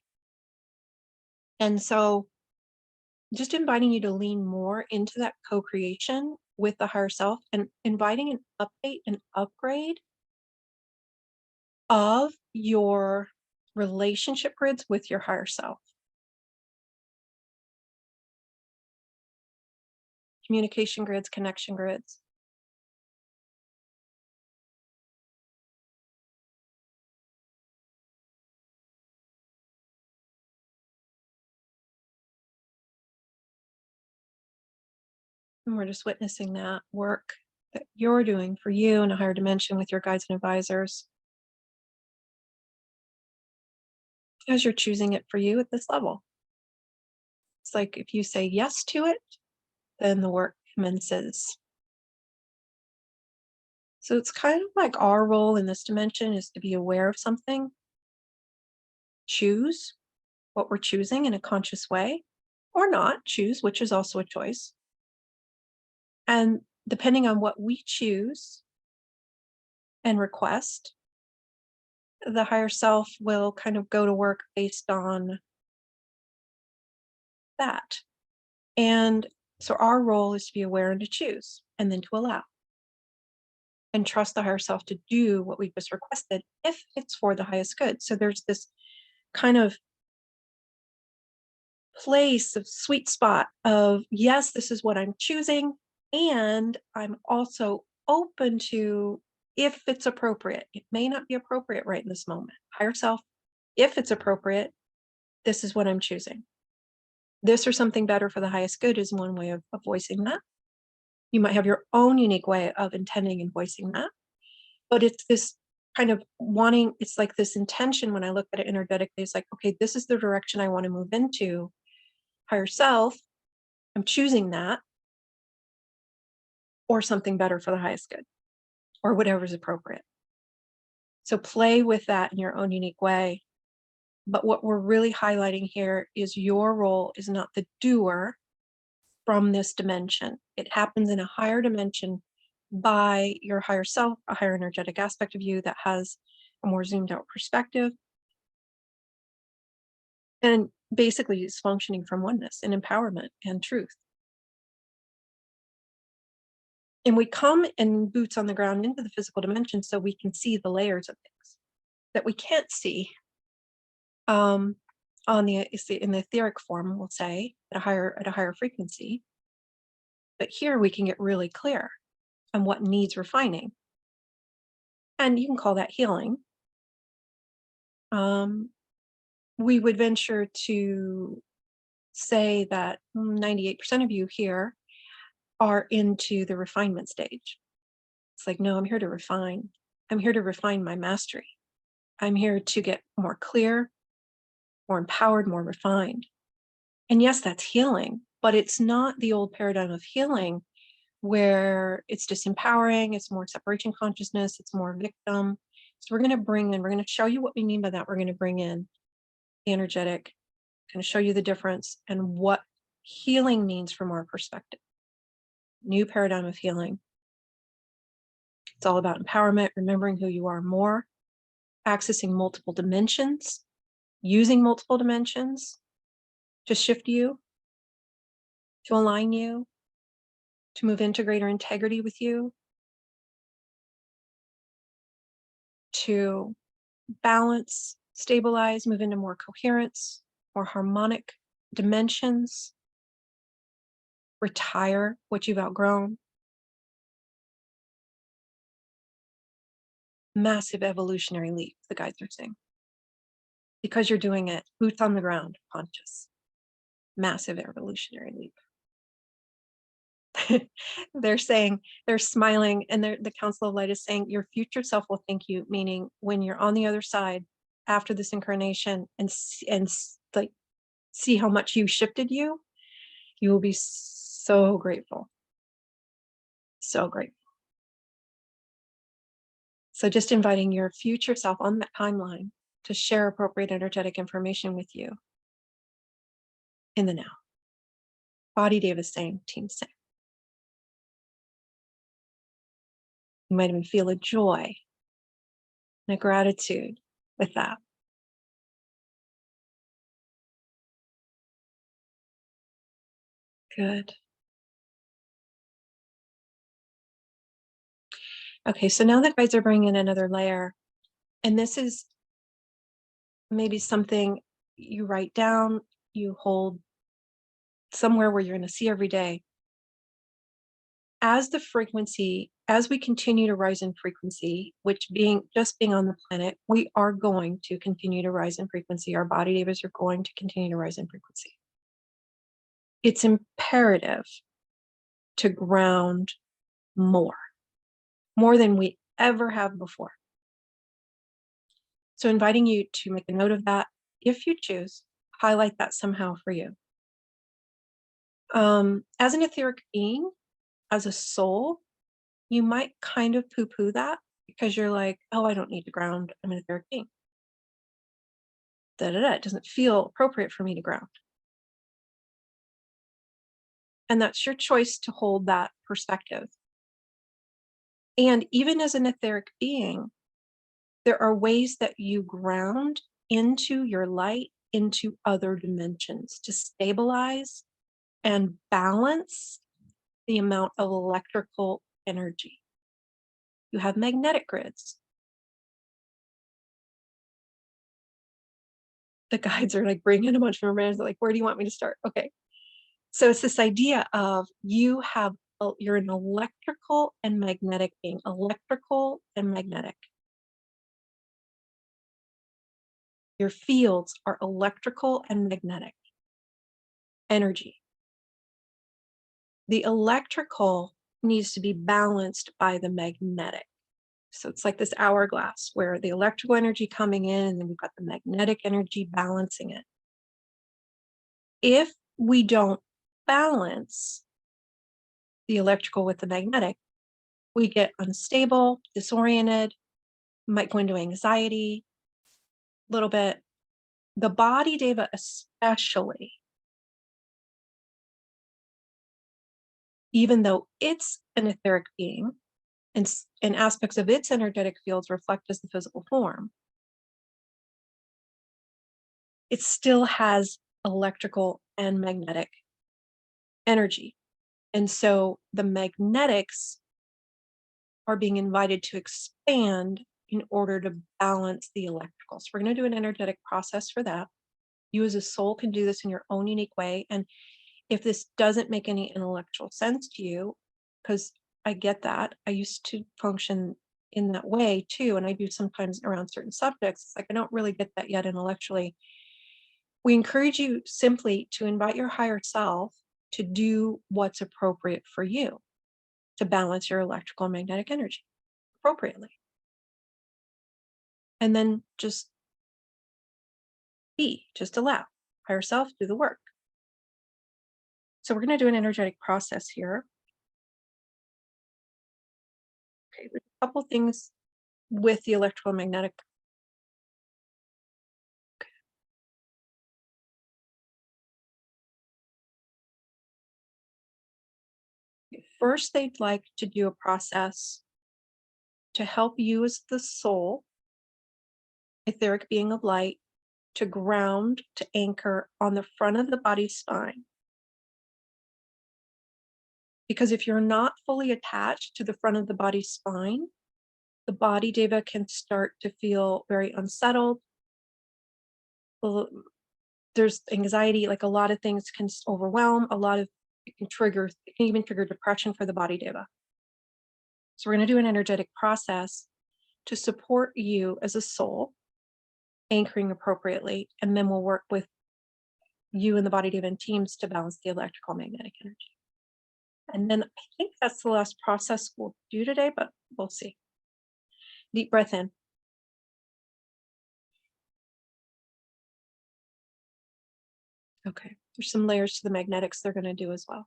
And so just inviting you to lean more into that co-creation with the higher self and inviting an update and upgrade of your relationship grids with your higher self. Communication grids, connection grids. And we're just witnessing that work that you're doing for you in a higher dimension with your guides and advisors as you're choosing it for you at this level. It's like if you say yes to it, then the work commences. So it's kind of like our role in this dimension is to be aware of something, choose what we're choosing in a conscious way, or not choose, which is also a choice. And depending on what we choose, and request, the higher self will kind of go to work based on that. And so our role is to be aware and to choose, and then to allow and trust the higher self to do what we just requested if it's for the highest good. So there's this kind of place of sweet spot of, yes, this is what I'm choosing, and I'm also open to, if it's appropriate. It may not be appropriate right in this moment. Higher self, if it's appropriate, this is what I'm choosing. This or something better for the highest good is one way of voicing that. You might have your own unique way of intending and voicing that, but it's this kind of wanting, it's like this intention. When I look at it energetically, it's like, okay, this is the direction I want to move into. Higher self, I'm choosing that, or something better for the highest good, or whatever's appropriate. So play with that in your own unique way. But what we're really highlighting here is your role is not the doer from this dimension. It happens in a higher dimension by your higher self, a higher energetic aspect of you that has a more zoomed out perspective, and basically is functioning from oneness and empowerment and truth. And we come in boots on the ground into the physical dimension so we can see the layers of things that we can't see on the in the etheric form, we'll say, at a higher frequency. But here we can get really clear on what needs refining. And you can call that healing. We would venture to say that 98% of you here are into the refinement stage. It's like, no, I'm here to refine. I'm here to refine my mastery. I'm here to get more clear, more empowered, more refined. And yes, that's healing, but it's not the old paradigm of healing where it's disempowering, it's more separation consciousness, it's more victim. So we're going to show you what we mean by that. We're going to bring in the energetic, going to show you the difference and what healing means from our perspective. New paradigm of healing. It's all about empowerment, remembering who you are more, accessing multiple dimensions, using multiple dimensions to shift you, to align you, to move into greater integrity with you, to balance, stabilize, move into more coherence, more harmonic dimensions, retire what you've outgrown. Massive evolutionary leap, the guides are saying. Because you're doing it, boots on the ground, conscious. Massive evolutionary leap. They're saying, they're smiling, and the Council of Light is saying, your future self will thank you, meaning when you're on the other side after this incarnation and like see how much you shifted you will be so grateful. So grateful. So just inviting your future self on that timeline to share appropriate energetic information with you in the now. Body Davis saying, team saying. You might even feel a joy and a gratitude with that. Good. Okay, so now the guides are bringing in another layer, and this is maybe something you write down, you hold somewhere where you're going to see every day. As the frequency, as we continue to rise in frequency, which just being on the planet, we are going to continue to rise in frequency. Our body devas are going to continue to rise in frequency. It's imperative to ground more than we ever have before. So inviting you to make a note of that. If you choose, highlight that somehow for you. As an etheric being, as a soul, you might kind of poo-poo that because you're like, oh, I don't need to ground. I'm an etheric being. It doesn't feel appropriate for me to ground. And that's your choice to hold that perspective. And even as an etheric being, there are ways that you ground into your light, into other dimensions to stabilize and balance the amount of electrical energy. You have magnetic grids. The guides are like bringing in a bunch of reminders, like, where do you want me to start? Okay. So it's this idea of you're an electrical and magnetic being, electrical and magnetic. Your fields are electrical and magnetic energy. The electrical needs to be balanced by the magnetic. So it's like this hourglass where the electrical energy coming in, and then we've got the magnetic energy balancing it. If we don't balance the electrical with the magnetic, we get unstable, disoriented, might go into anxiety a little bit. The body deva, especially, even though it's an etheric being and aspects of its energetic fields reflect as the physical form, it still has electrical and magnetic energy. And so the magnetics are being invited to expand in order to balance the electrical. So we're going to do an energetic process for that. You as a soul can do this in your own unique way. And if this doesn't make any intellectual sense to you, because I get that, I used to function in that way too. And I do sometimes around certain subjects. It's like, I don't really get that yet intellectually. We encourage you simply to invite your higher self to do what's appropriate for you to balance your electrical and magnetic energy appropriately. And then just just allow higher self, do the work. So we're going to do an energetic process here. Okay, there's a couple things with the electromagnetic. First, they'd like to do a process to help you as the soul, etheric being of light, to ground, to anchor on the front of the body spine. Because if you're not fully attached to the front of the body spine, the body deva can start to feel very unsettled. There's anxiety, like a lot of things can overwhelm, it can even trigger depression for the body deva. So we're going to do an energetic process to support you as a soul, anchoring appropriately, and then we'll work with you and the body deva and teams to balance the electrical magnetic energy. And then I think that's the last process we'll do today, but we'll see. Deep breath in. Okay, there's some layers to the magnetics they're going to do as well.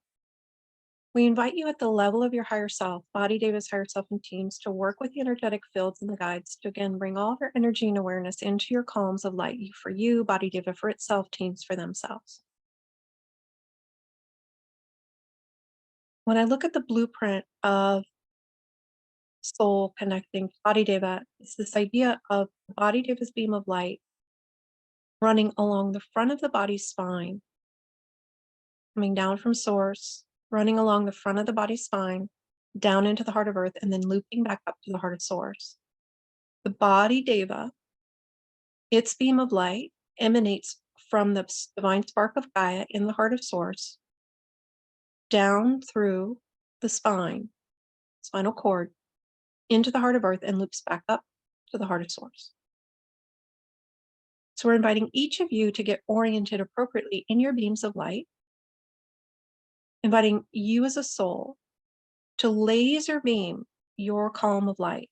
We invite you at the level of your higher self, body devas, higher self, and teams to work with the energetic fields and the guides to again bring all of your energy and awareness into your columns of light. You for you, body deva for itself, teams for themselves. When I look at the blueprint of soul connecting to body deva, it's this idea of the body deva's beam of light running along the front of the body spine, coming down from source, running along the front of the body spine, down into the heart of earth, and then looping back up to the heart of source. The body deva, its beam of light, emanates from the divine spark of Gaia in the heart of source, down through the spine, spinal cord, into the heart of earth, and loops back up to the heart of source. So we're inviting each of you to get oriented appropriately in your beams of light, inviting you as a soul to laser beam your column of light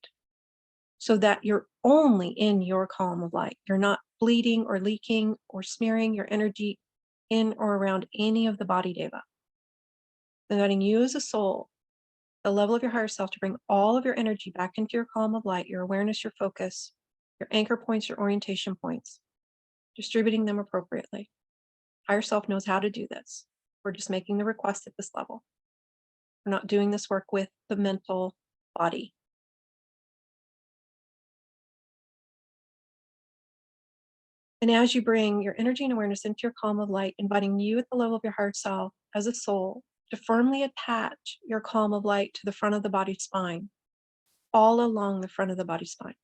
so that you're only in your column of light. You're not bleeding or leaking or smearing your energy in or around any of the body deva. Inviting you as a soul, the level of your higher self, to bring all of your energy back into your column of light, your awareness, your focus, your anchor points, your orientation points, distributing them appropriately. Higher self knows how to do this. We're just making the request at this level. We're not doing this work with the mental body. And as you bring your energy and awareness into your column of light, inviting you at the level of your higher self as a soul to firmly attach your column of light to the front of the body spine, all along the front of the body spine.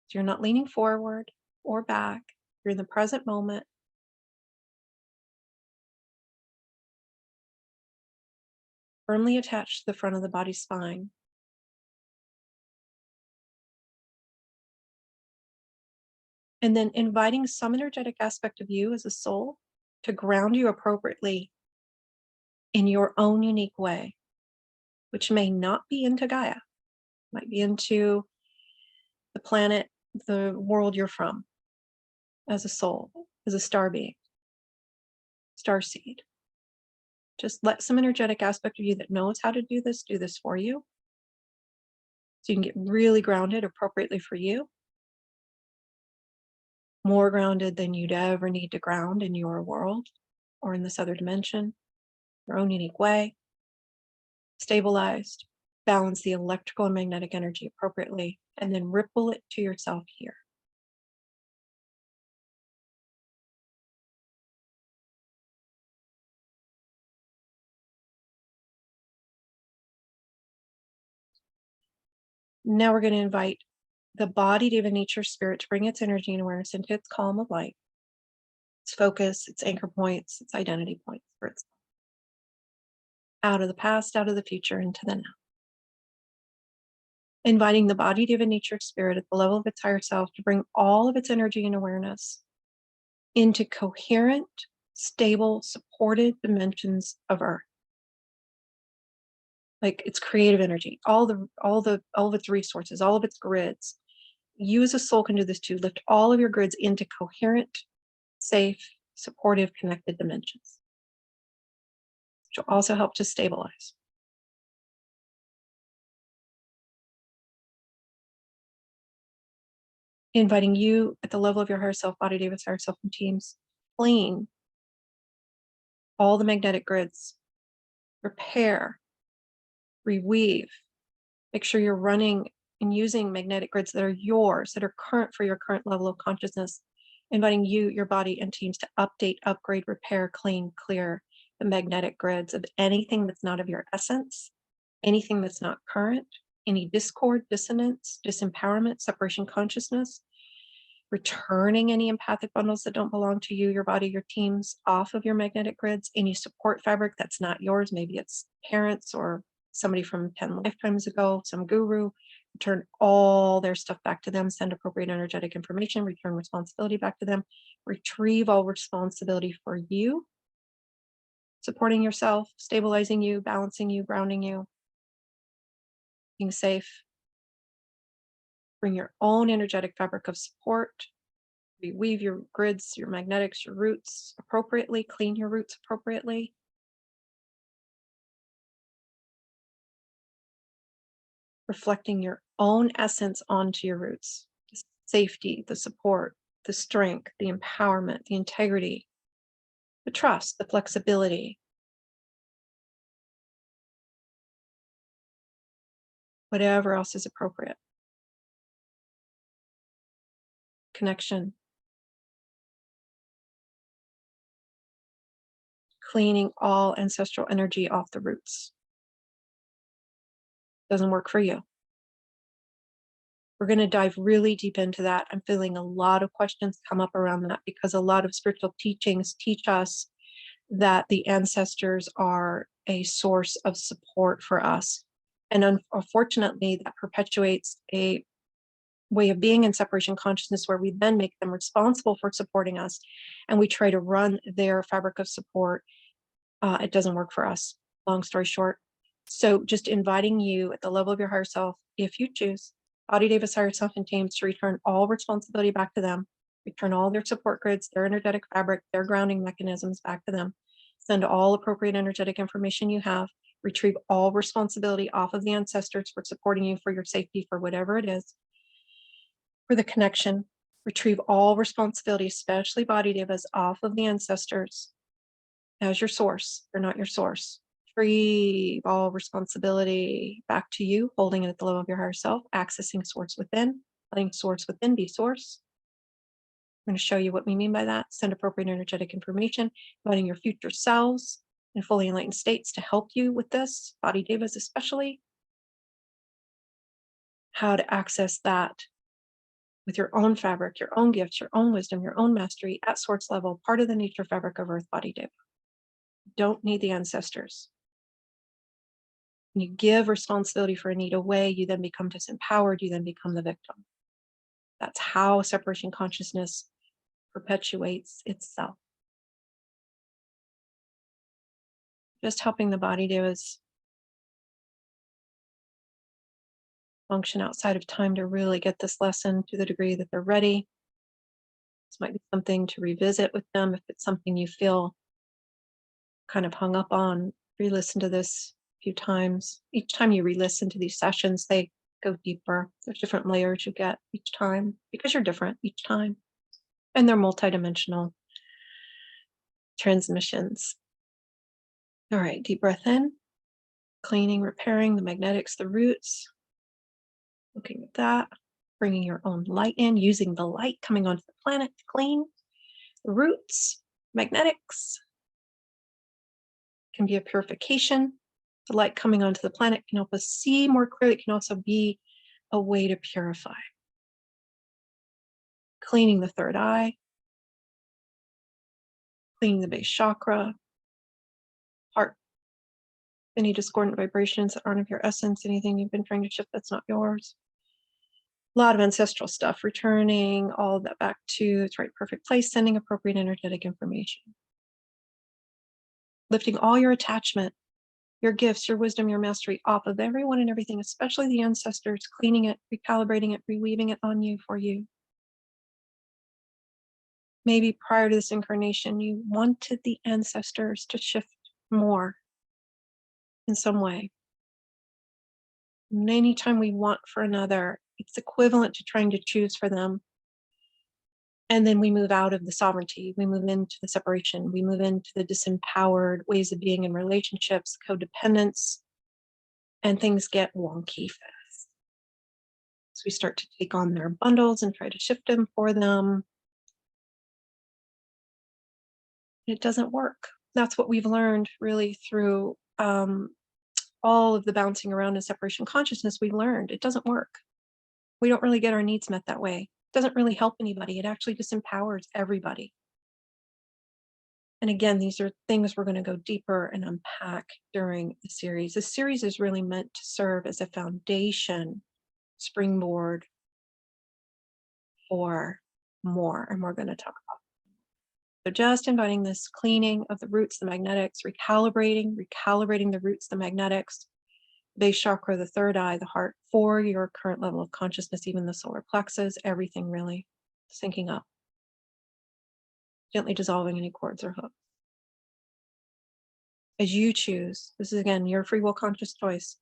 So you're not leaning forward or back. You're in the present moment. Firmly attached to the front of the body spine. And then inviting some energetic aspect of you as a soul to ground you appropriately in your own unique way, which may not be into Gaia, might be into the planet, the world you're from, as a soul, as a star being, star seed. Just let some energetic aspect of you that knows how to do this for you. So you can get really grounded appropriately for you. More grounded than you'd ever need to ground in your world or in this other dimension, your own unique way. Stabilized, balance the electrical and magnetic energy appropriately, and then ripple it to yourself here. Now we're going to invite the body, Diva, nature, spirit to bring its energy and awareness into its column of light, its focus, its anchor points, its identity points for its out of the past, out of the future, into the now. Inviting the body, Diva, nature, spirit at the level of its higher self to bring all of its energy and awareness into coherent, stable, supported dimensions of Earth. Like its creative energy, all of its resources, all of its grids. You as a soul can do this too. Lift all of your grids into coherent, safe, supportive, connected dimensions, which will also help to stabilize. Inviting you at the level of your higher self, body, David's higher self, and teams, clean all the magnetic grids, repair, reweave, make sure you're running and using magnetic grids that are yours, that are current for your current level of consciousness, inviting you, your body, and teams to update, upgrade, repair, clean, clear the magnetic grids of anything that's not of your essence, anything that's not current, any discord, dissonance, disempowerment, separation consciousness, returning any empathic bundles that don't belong to you, your body, your teams off of your magnetic grids, any support fabric that's not yours, maybe it's parents or somebody from 10 lifetimes ago, some guru, return all their stuff back to them, send appropriate energetic information, return responsibility back to them, retrieve all responsibility for you, supporting yourself, stabilizing you, balancing you, grounding you, being safe. Bring your own energetic fabric of support. Reweave your grids, your magnetics, your roots appropriately, clean your roots appropriately. Reflecting your own essence onto your roots. The safety, the support, the strength, the empowerment, the integrity, the trust, the flexibility. Whatever else is appropriate. Connection. Cleaning all ancestral energy off the roots. Doesn't work for you. We're going to dive really deep into that. I'm feeling a lot of questions come up around that because a lot of spiritual teachings teach us that the ancestors are a source of support for us. And unfortunately, that perpetuates a way of being in separation consciousness where we then make them responsible for supporting us and we try to run their fabric of support. It doesn't work for us, long story short. So just inviting you at the level of your higher self, if you choose, body, Davis, higher self, and teams to return all responsibility back to them, return all their support grids, their energetic fabric, their grounding mechanisms back to them, send all appropriate energetic information you have, retrieve all responsibility off of the ancestors for supporting you, for your safety, for whatever it is, for the connection, retrieve all responsibility, especially body devas, off of the ancestors as your source. They're not your source. Retrieve all responsibility back to you, holding it at the level of your higher self, accessing source within, letting source within be source. I'm going to show you what we mean by that. Send appropriate energetic information, inviting your future selves in fully enlightened states to help you with this, body devas especially, how to access that with your own fabric, your own gifts, your own wisdom, your own mastery at source level, part of the nature fabric of Earth body deva. Don't need the ancestors. When you give responsibility for a need away, you then become disempowered, you then become the victim. That's how separation consciousness perpetuates itself. Just helping the body devas function outside of time to really get this lesson to the degree that they're ready. This might be something to revisit with them if it's something you feel kind of hung up on. Re-listen to this a few times. Each time you re-listen to these sessions, they go deeper. There's different layers you get each time because you're different each time. And they're multidimensional transmissions. All right, deep breath in, cleaning, repairing the magnetics, the roots. Looking at that, bringing your own light in, using the light coming onto the planet to clean the roots, magnetics. Can be a purification. The light coming onto the planet can help us see more clearly. It can also be a way to purify. Cleaning the third eye, cleaning the base chakra, heart, any discordant vibrations that aren't of your essence, anything you've been trying to shift that's not yours. A lot of ancestral stuff, returning all of that back to its right perfect place, sending appropriate energetic information. Lifting all your attachment, your gifts, your wisdom, your mastery off of everyone and everything, especially the ancestors, cleaning it, recalibrating it, reweaving it on you for you. Maybe prior to this incarnation, you wanted the ancestors to shift more in some way. And anytime we want for another, it's equivalent to trying to choose for them. And then we move out of the sovereignty, we move into the separation, we move into the disempowered ways of being in relationships, codependence, and things get wonky fast. So we start to take on their bundles and try to shift them for them. It doesn't work. That's what we've learned really through all of the bouncing around in separation consciousness. We learned it doesn't work. We don't really get our needs met that way. It doesn't really help anybody. It actually disempowers everybody. And again, these are things we're going to go deeper and unpack during the series. The series is really meant to serve as a foundation, springboard for more. And we're going to talk about it. So just inviting this cleaning of the roots, the magnetics, recalibrating the roots, the magnetics, base chakra, the third eye, the heart, for your current level of consciousness, even the solar plexus, everything really syncing up. Gently dissolving any cords or hooks. As you choose, this is again your free will conscious choice,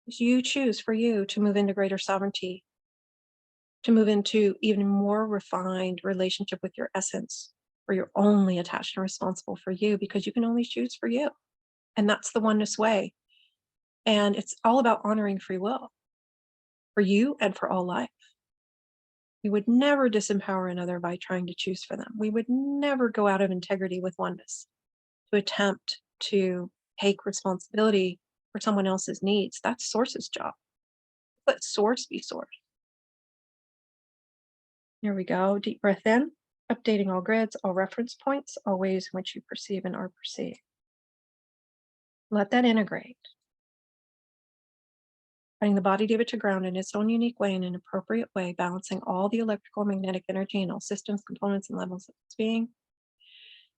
as you choose for you to move into greater sovereignty, to move into even more refined relationship with your essence, where you're only attached and responsible for you because you can only choose for you. And that's the oneness way. And it's all about honoring free will for you and for all life. We would never disempower another by trying to choose for them. We would never go out of integrity with oneness to attempt to take responsibility for someone else's needs. That's source's job. Let source be source. Here we go. Deep breath in, updating all grids, all reference points, all ways in which you perceive and are perceived. Let that integrate. Bringing the body deva to ground in its own unique way, in an appropriate way, balancing all the electrical and magnetic energy in all systems, components, and levels of its being.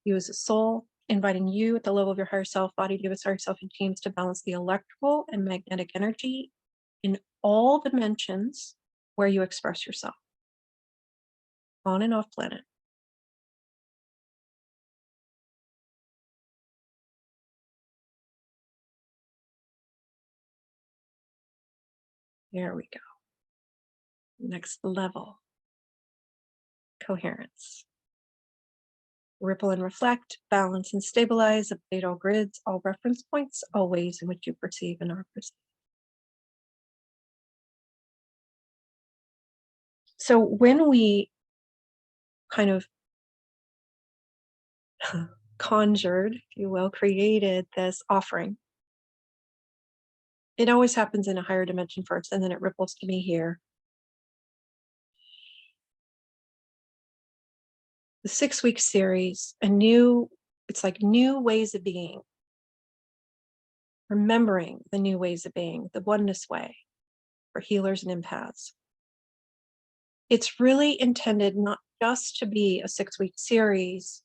You as a soul, inviting you at the level of your higher self, body deva, higher self, and teams to balance the electrical and magnetic energy in all dimensions where you express yourself, on and off planet. There we go. Next level, coherence. Ripple and reflect, balance and stabilize, update all grids, all reference points, all ways in which you perceive and are perceived. So when we kind of conjured, if you will, created this offering. It always happens in a higher dimension first, and then it ripples to me here. The 6-week series, it's like new ways of being, remembering the new ways of being, the oneness way for healers and empaths. It's really intended not just to be a 6-week series,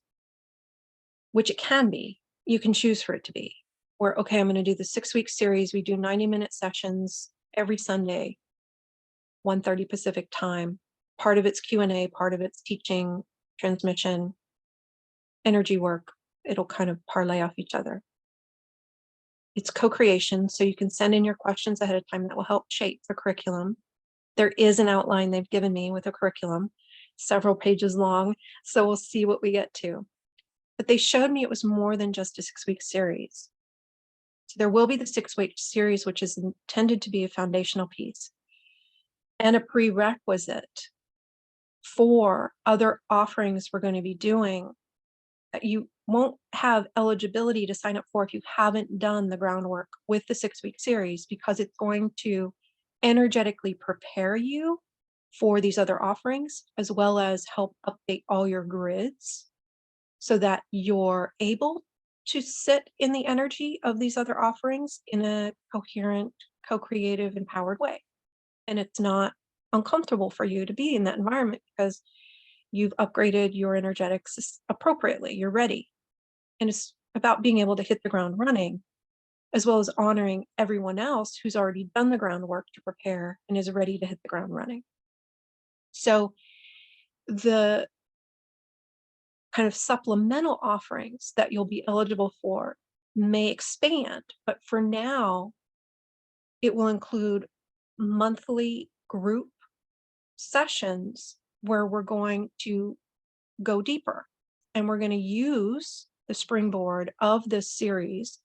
which it can be. You can choose for it to be. Where, okay, I'm going to do the 6-week series. We do 90-minute sessions every Sunday, 1:30 Pacific time. Part of it's Q&A, part of it's teaching, transmission, energy work. It'll kind of parlay off each other. It's co-creation, so you can send in your questions ahead of time that will help shape the curriculum. There is an outline they've given me with a curriculum, several pages long, so we'll see what we get to. But they showed me it was more than just a 6-week series. So there will be the 6-week series, which is intended to be a foundational piece and a prerequisite for other offerings we're going to be doing that you won't have eligibility to sign up for if you haven't done the groundwork with the 6-week series, because it's going to energetically prepare you for these other offerings, as well as help update all your grids so that you're able to sit in the energy of these other offerings in a coherent, co-creative, empowered way. And it's not uncomfortable for you to be in that environment because you've upgraded your energetics appropriately. You're ready. And it's about being able to hit the ground running, as well as honoring everyone else who's already done the groundwork to prepare and is ready to hit the ground running. So the kind of supplemental offerings that you'll be eligible for may expand, but for now, it will include monthly group sessions where we're going to go deeper, and we're going to use the springboard of this series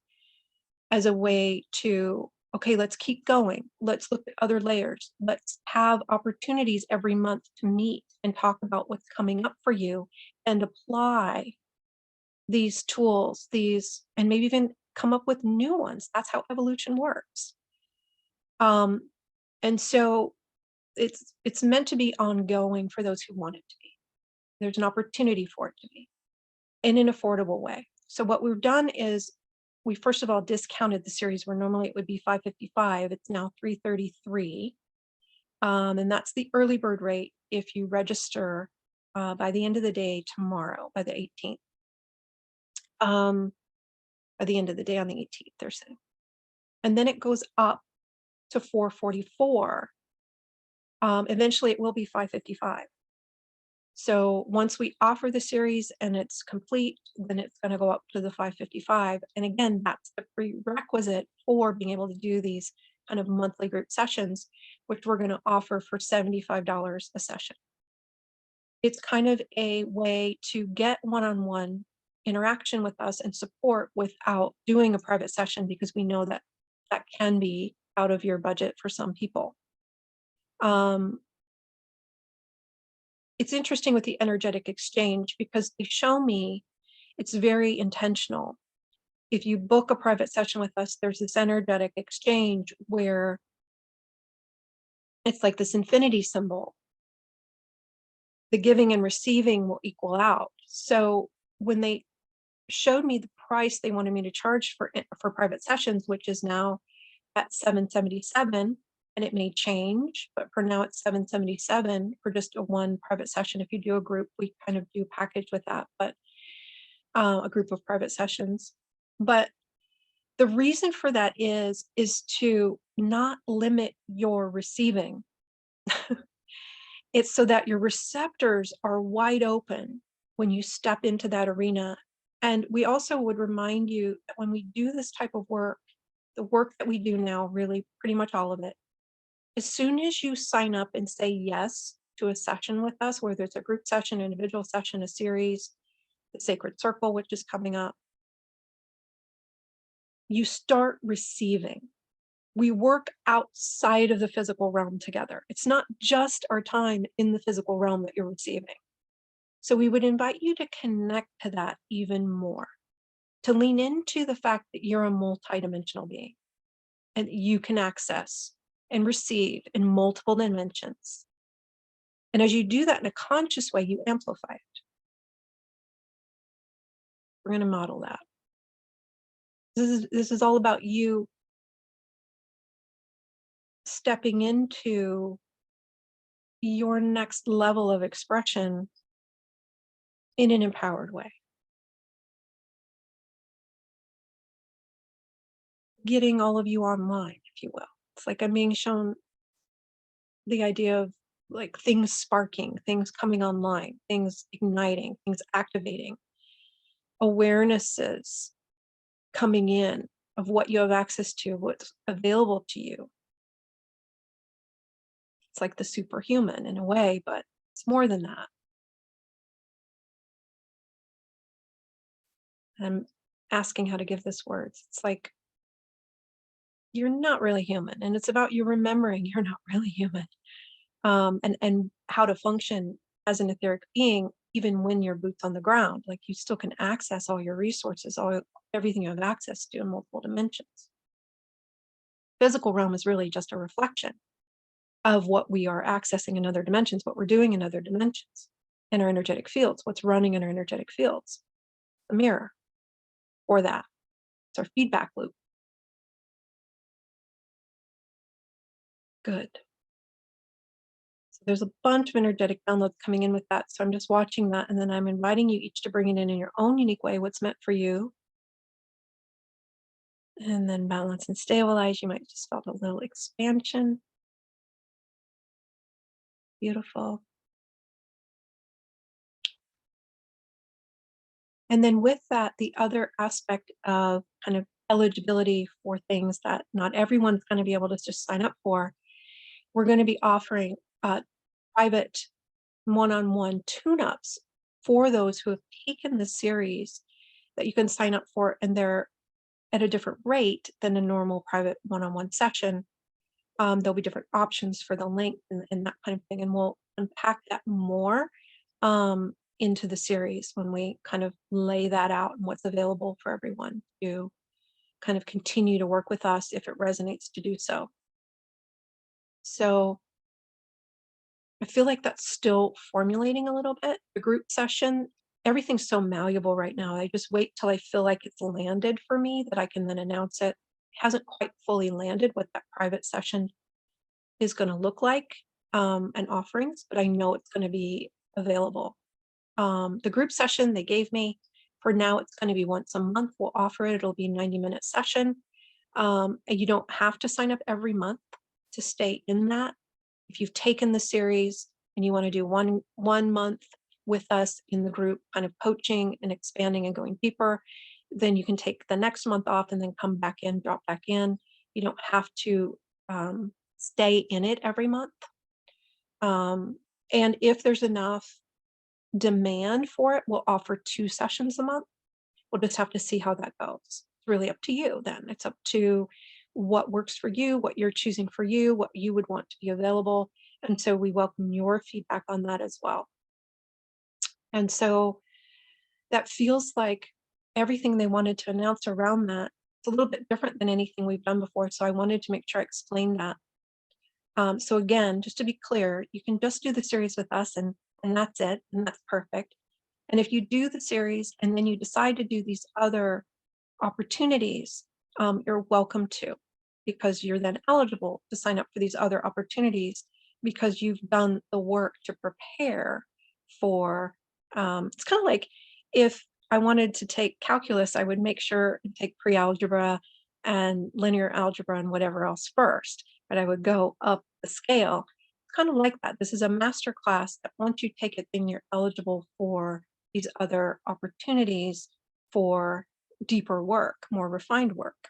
as a way to, okay, let's keep going. Let's look at other layers. Let's have opportunities every month to meet and talk about what's coming up for you and apply these tools, and maybe even come up with new ones. That's how evolution works. And so it's meant to be ongoing for those who want it to be. There's an opportunity for it to be in an affordable way. So what we've done is we first of all discounted the series where normally it would be $555. It's now $333. And that's the early bird rate if you register by the end of the day tomorrow, by the 18th. By the end of the day on the 18th, they're saying. And then it goes up to $444. Eventually it will be $555. So once we offer the series and it's complete, then it's going to go up to the $555. And again, that's the prerequisite for being able to do these kind of monthly group sessions, which we're going to offer for $75 a session. It's kind of a way to get one-on-one interaction with us and support without doing a private session, because we know that that can be out of your budget for some people. It's interesting with the energetic exchange because they show me it's very intentional. If you book a private session with us, there's this energetic exchange where it's like this infinity symbol. The giving and receiving will equal out. So when they showed me the price they wanted me to charge for private sessions, which is now at $777, and it may change, but for now it's $777 for just a one private session. If you do a group, we kind of do package with that, but a group of private sessions. But the reason for that is to not limit your receiving. It's so that your receptors are wide open when you step into that arena. And we also would remind you that when we do this type of work, the work that we do now, really pretty much all of it, as soon as you sign up and say yes to a session with us, whether it's a group session, individual session, a series, the Sacred Circle, which is coming up, you start receiving. We work outside of the physical realm together. It's not just our time in the physical realm that you're receiving. So we would invite you to connect to that even more, to lean into the fact that you're a multidimensional being and you can access and receive in multiple dimensions. And as you do that in a conscious way, you amplify it. We're going to model that. This is all about you stepping into your next level of expression in an empowered way. Getting all of you online, if you will. It's like I'm being shown the idea of like things sparking, things coming online, things igniting, things activating, awarenesses coming in of what you have access to, what's available to you. It's like the superhuman in a way, but it's more than that. I'm asking how to give this words. It's like you're not really human, and it's about you remembering you're not really human, and how to function as an etheric being, even when you're boots on the ground. Like you still can access all your resources, everything you have access to in multiple dimensions. Physical realm is really just a reflection of what we are accessing in other dimensions, what we're doing in other dimensions, in our energetic fields, what's running in our energetic fields, the mirror for that. It's our feedback loop. Good. So there's a bunch of energetic downloads coming in with that. So I'm just watching that. And then I'm inviting you each to bring it in your own unique way, what's meant for you. And then balance and stabilize. You might just felt a little expansion. Beautiful. And then with that, the other aspect of kind of eligibility for things that not everyone's going to be able to just sign up for, we're going to be offering private one-on-one tune-ups for those who have taken the series that you can sign up for, and they're at a different rate than a normal private one-on-one session. There'll be different options for the length and that kind of thing, and we'll unpack that more into the series when we kind of lay that out and what's available for everyone to kind of continue to work with us if it resonates to do so. So I feel like that's still formulating a little bit. The group session, everything's so malleable right now. I just wait till I feel like it's landed for me that I can then announce it. It hasn't quite fully landed what that private session is going to look like and offerings, but I know it's going to be available. The group session they gave me, for now, it's going to be once a month. We'll offer it. It'll be a 90-minute session. And you don't have to sign up every month to stay in that. If you've taken the series and you want to do one month with us in the group, kind of coaching and expanding and going deeper, then you can take the next month off and then come back in, drop back in. You don't have to stay in it every month. And if there's enough demand for it, we'll offer 2 sessions a month. We'll just have to see how that goes. It's really up to you then. It's up to what works for you, what you're choosing for you, what you would want to be available. And so we welcome your feedback on that as well. And so that feels like everything they wanted to announce around that. It's a little bit different than anything we've done before. So I wanted to make sure I explained that. So again, just to be clear, you can just do the series with us and that's it, and that's perfect. And if you do the series and then you decide to do these other opportunities, you're welcome to, because you're then eligible to sign up for these other opportunities because you've done the work to prepare for, it's kind of like if I wanted to take calculus, I would make sure and take pre-algebra and linear algebra and whatever else first, but I would go up the scale. It's kind of like that. This is a master class that once you take it, then you're eligible for these other opportunities for deeper work, more refined work.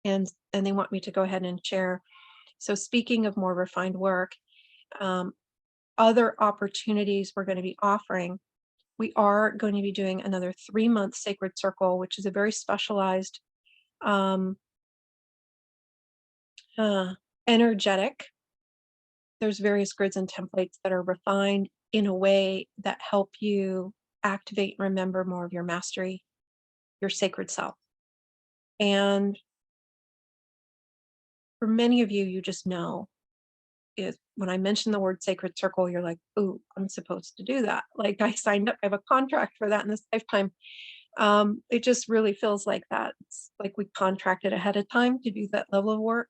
And they want me to go ahead and share. So speaking of more refined work, other opportunities we're going to be offering, we are going to be doing another 3-month sacred circle, which is a very specialized energetic. There's various grids and templates that are refined in a way that help you activate and remember more of your mastery, your sacred self. And for many of you, you just know it. When I mention the word sacred circle, you're like, "Ooh, I'm supposed to do that." Like I signed up, I have a contract for that in this lifetime. It just really feels like that. It's like we contracted ahead of time to do that level of work.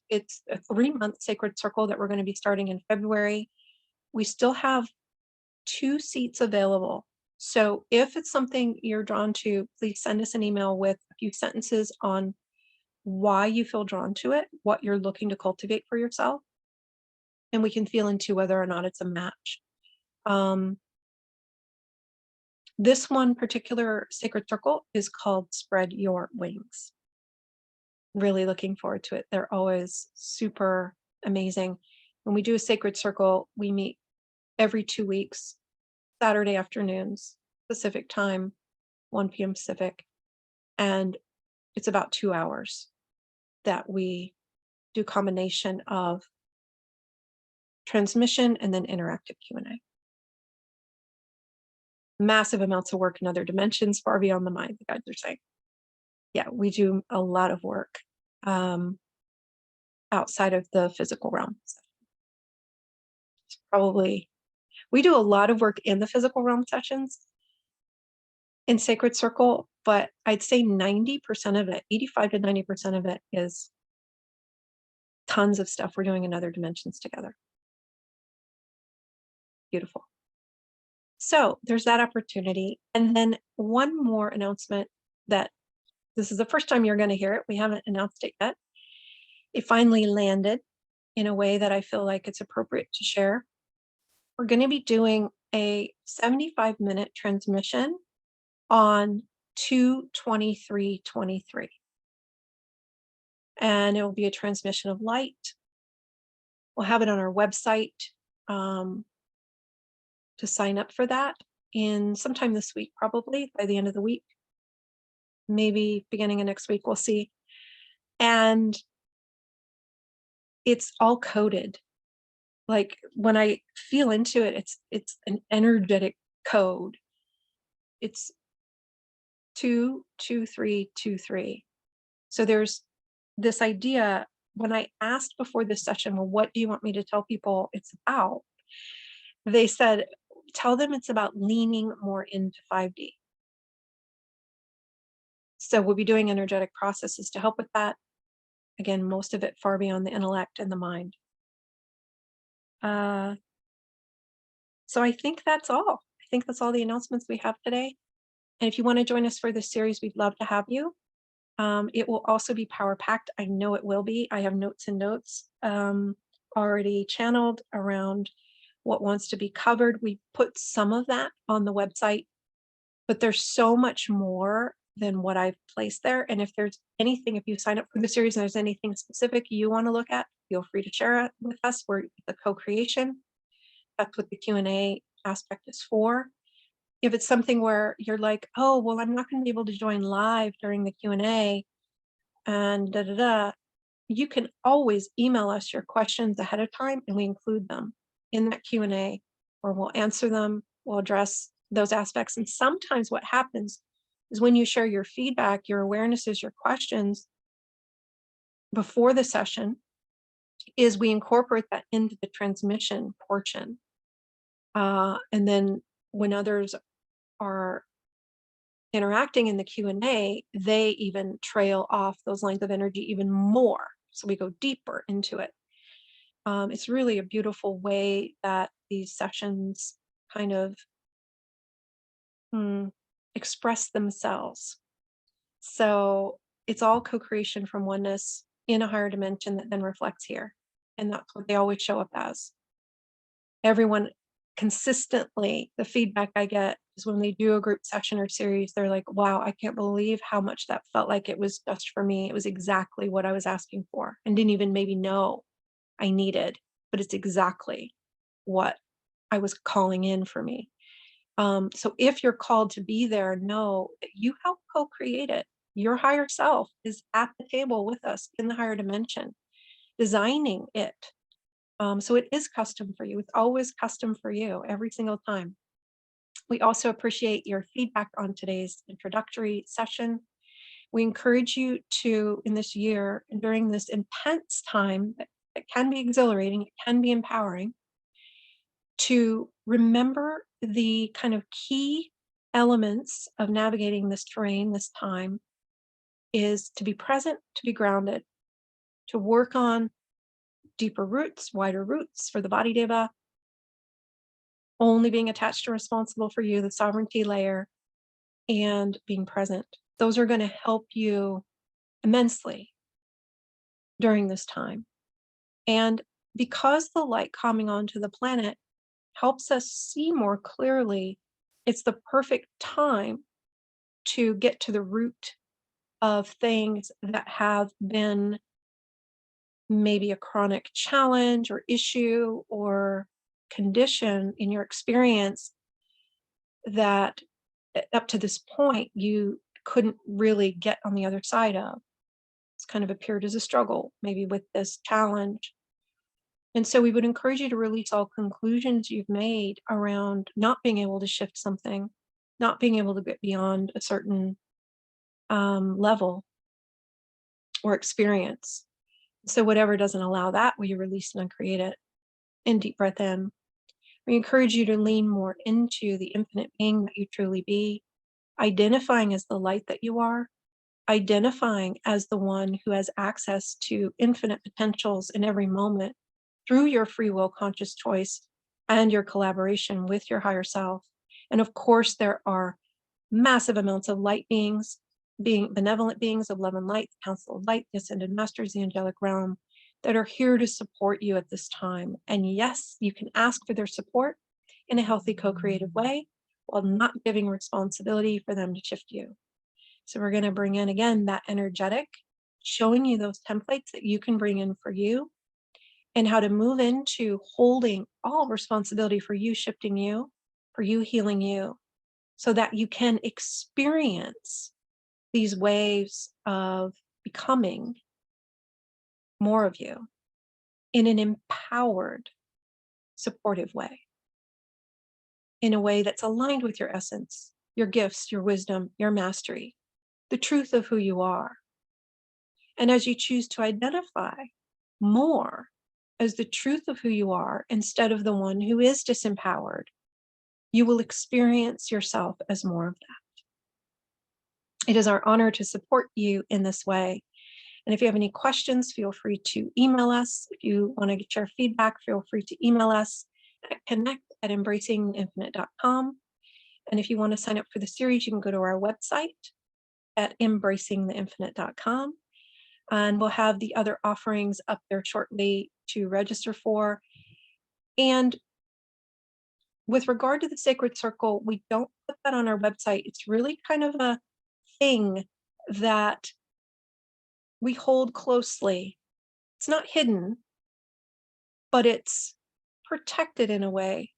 It's a 3-month sacred circle that we're going to be starting in February. We still have 2 seats available. So if it's something you're drawn to, please send us an email with a few sentences on why you feel drawn to it, what you're looking to cultivate for yourself, and we can feel into whether or not it's a match. Um, this one particular sacred circle is called Spread Your Wings. Really looking forward to it. They're always super amazing. When we do a sacred circle, we meet every 2 weeks, Saturday afternoons, Pacific time, 1 p.m. Pacific. And it's about 2 hours that we do combination of transmission and then interactive Q&A. Massive amounts of work in other dimensions, far beyond the mind, the guides are saying. Yeah, we do a lot of work outside of the physical realm. It's probably, we do a lot of work in the physical realm sessions in Sacred Circle, but I'd say 90% of it, 85 to 90% of it is tons of stuff we're doing in other dimensions together. Beautiful. So there's that opportunity. And then one more announcement that this is the first time you're going to hear it. We haven't announced it yet. It finally landed in a way that I feel like it's appropriate to share. We're going to be doing a 75-minute transmission on 2/23/23. And it will be a transmission of light. We'll have it on our website to sign up for that in sometime this week, probably by the end of the week, maybe beginning of next week, we'll see. And it's all coded. Like when I feel into it, it's an energetic code. It's 2/23/23. So there's this idea. When I asked before this session, well, what do you want me to tell people it's about? They said, tell them it's about leaning more into 5D. So we'll be doing energetic processes to help with that. Again, most of it far beyond the intellect and the mind. So I think that's all. I think that's all the announcements we have today. And if you want to join us for this series, we'd love to have you. It will also be power packed. I know it will be. I have notes and notes already channeled around what wants to be covered. We put some of that on the website, but there's so much more than what I've placed there. And if there's anything, if you sign up for the series and there's anything specific you want to look at, feel free to share it with us. We're the co-creation. That's what the Q&A aspect is for. If it's something where you're like, oh, well, I'm not going to be able to join live during the Q&A and you can always email us your questions ahead of time and we include them in that Q&A, or we'll answer them, we'll address those aspects. And sometimes what happens is when you share your feedback, your awarenesses, your questions before the session, is we incorporate that into the transmission portion. And then when others are interacting in the Q&A, they even trail off those lines of energy even more. So we go deeper into it. It's really a beautiful way that these sessions kind of express themselves. So it's all co-creation from oneness in a higher dimension that then reflects here. And that's what they always show up as. Everyone consistently, the feedback I get is when they do a group session or series, they're like, wow, I can't believe how much that felt like it was just for me. It was exactly what I was asking for and didn't even maybe know I needed, but it's exactly what I was calling in for me. So if you're called to be there, know that you help co-create it. Your higher self is at the table with us in the higher dimension, designing it. So it is custom for you. It's always custom for you every single time. We also appreciate your feedback on today's introductory session. We encourage you to, in this year, during this intense time that can be exhilarating, it can be empowering, to remember the kind of key elements of navigating this terrain, this time, is to be present, to be grounded, to work on deeper roots, wider roots for the body deva, only being attached and responsible for you, the sovereignty layer, and being present. Those are going to help you immensely during this time. And because the light coming onto the planet helps us see more clearly, it's the perfect time to get to the root of things that have been maybe a chronic challenge or issue or condition in your experience that up to this point you couldn't really get on the other side of. It's kind of appeared as a struggle, maybe with this challenge. And so we would encourage you to release all conclusions you've made around not being able to shift something, not being able to get beyond a certain level or experience. So whatever doesn't allow that, will you release and uncreate it? In deep breath in. We encourage you to lean more into the infinite being that you truly be, identifying as the light that you are, identifying as the one who has access to infinite potentials in every moment through your free will conscious choice and your collaboration with your higher self. And of course, there are massive amounts of light beings, being benevolent beings of love and light, the Council of Light, the Ascended Masters, the angelic realm, that are here to support you at this time. And yes, you can ask for their support in a healthy, co-creative way while not giving responsibility for them to shift you. So we're going to bring in again that energetic, showing you those templates that you can bring in for you and how to move into holding all responsibility for you shifting you, for you healing you, so that you can experience these waves of becoming more of you in an empowered, supportive way, in a way that's aligned with your essence, your gifts, your wisdom, your mastery, the truth of who you are. And as you choose to identify more as the truth of who you are instead of the one who is disempowered, you will experience yourself as more of that. It is our honor to support you in this way. And if you have any questions, feel free to email us. If you want to get your feedback, feel free to email us at connect@embracingtheinfinite.com. And if you want to sign up for the series, you can go to our website at embracingtheinfinite.com. And we'll have the other offerings up there shortly to register for. And with regard to the Sacred Circle, we don't put that on our website. It's really kind of a thing that we hold closely. It's not hidden, but it's protected in a way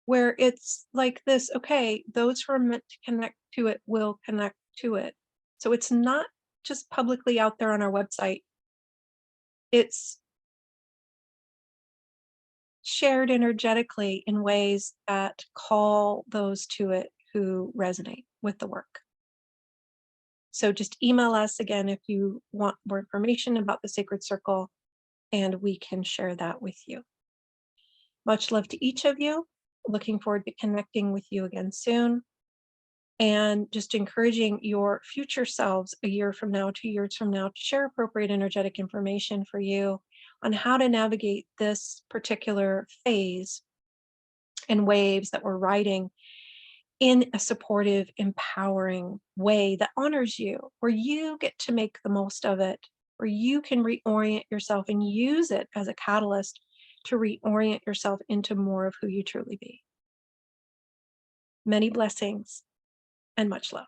where it's like this, okay, those who are meant to connect to it will connect to it. So it's not just publicly out there on our website. It's shared energetically in ways that call those to it who resonate with the work. So just email us again if you want more information about the Sacred Circle, and we can share that with you. Much love to each of you. Looking forward to connecting with you again soon. And just encouraging your future selves a year from now, 2 years from now, to share appropriate energetic information for you on how to navigate this particular phase and waves that we're riding in a supportive, empowering way that honors you, where you get to make the most of it, where you can reorient yourself and use it as a catalyst to reorient yourself into more of who you truly be. Many blessings and much love.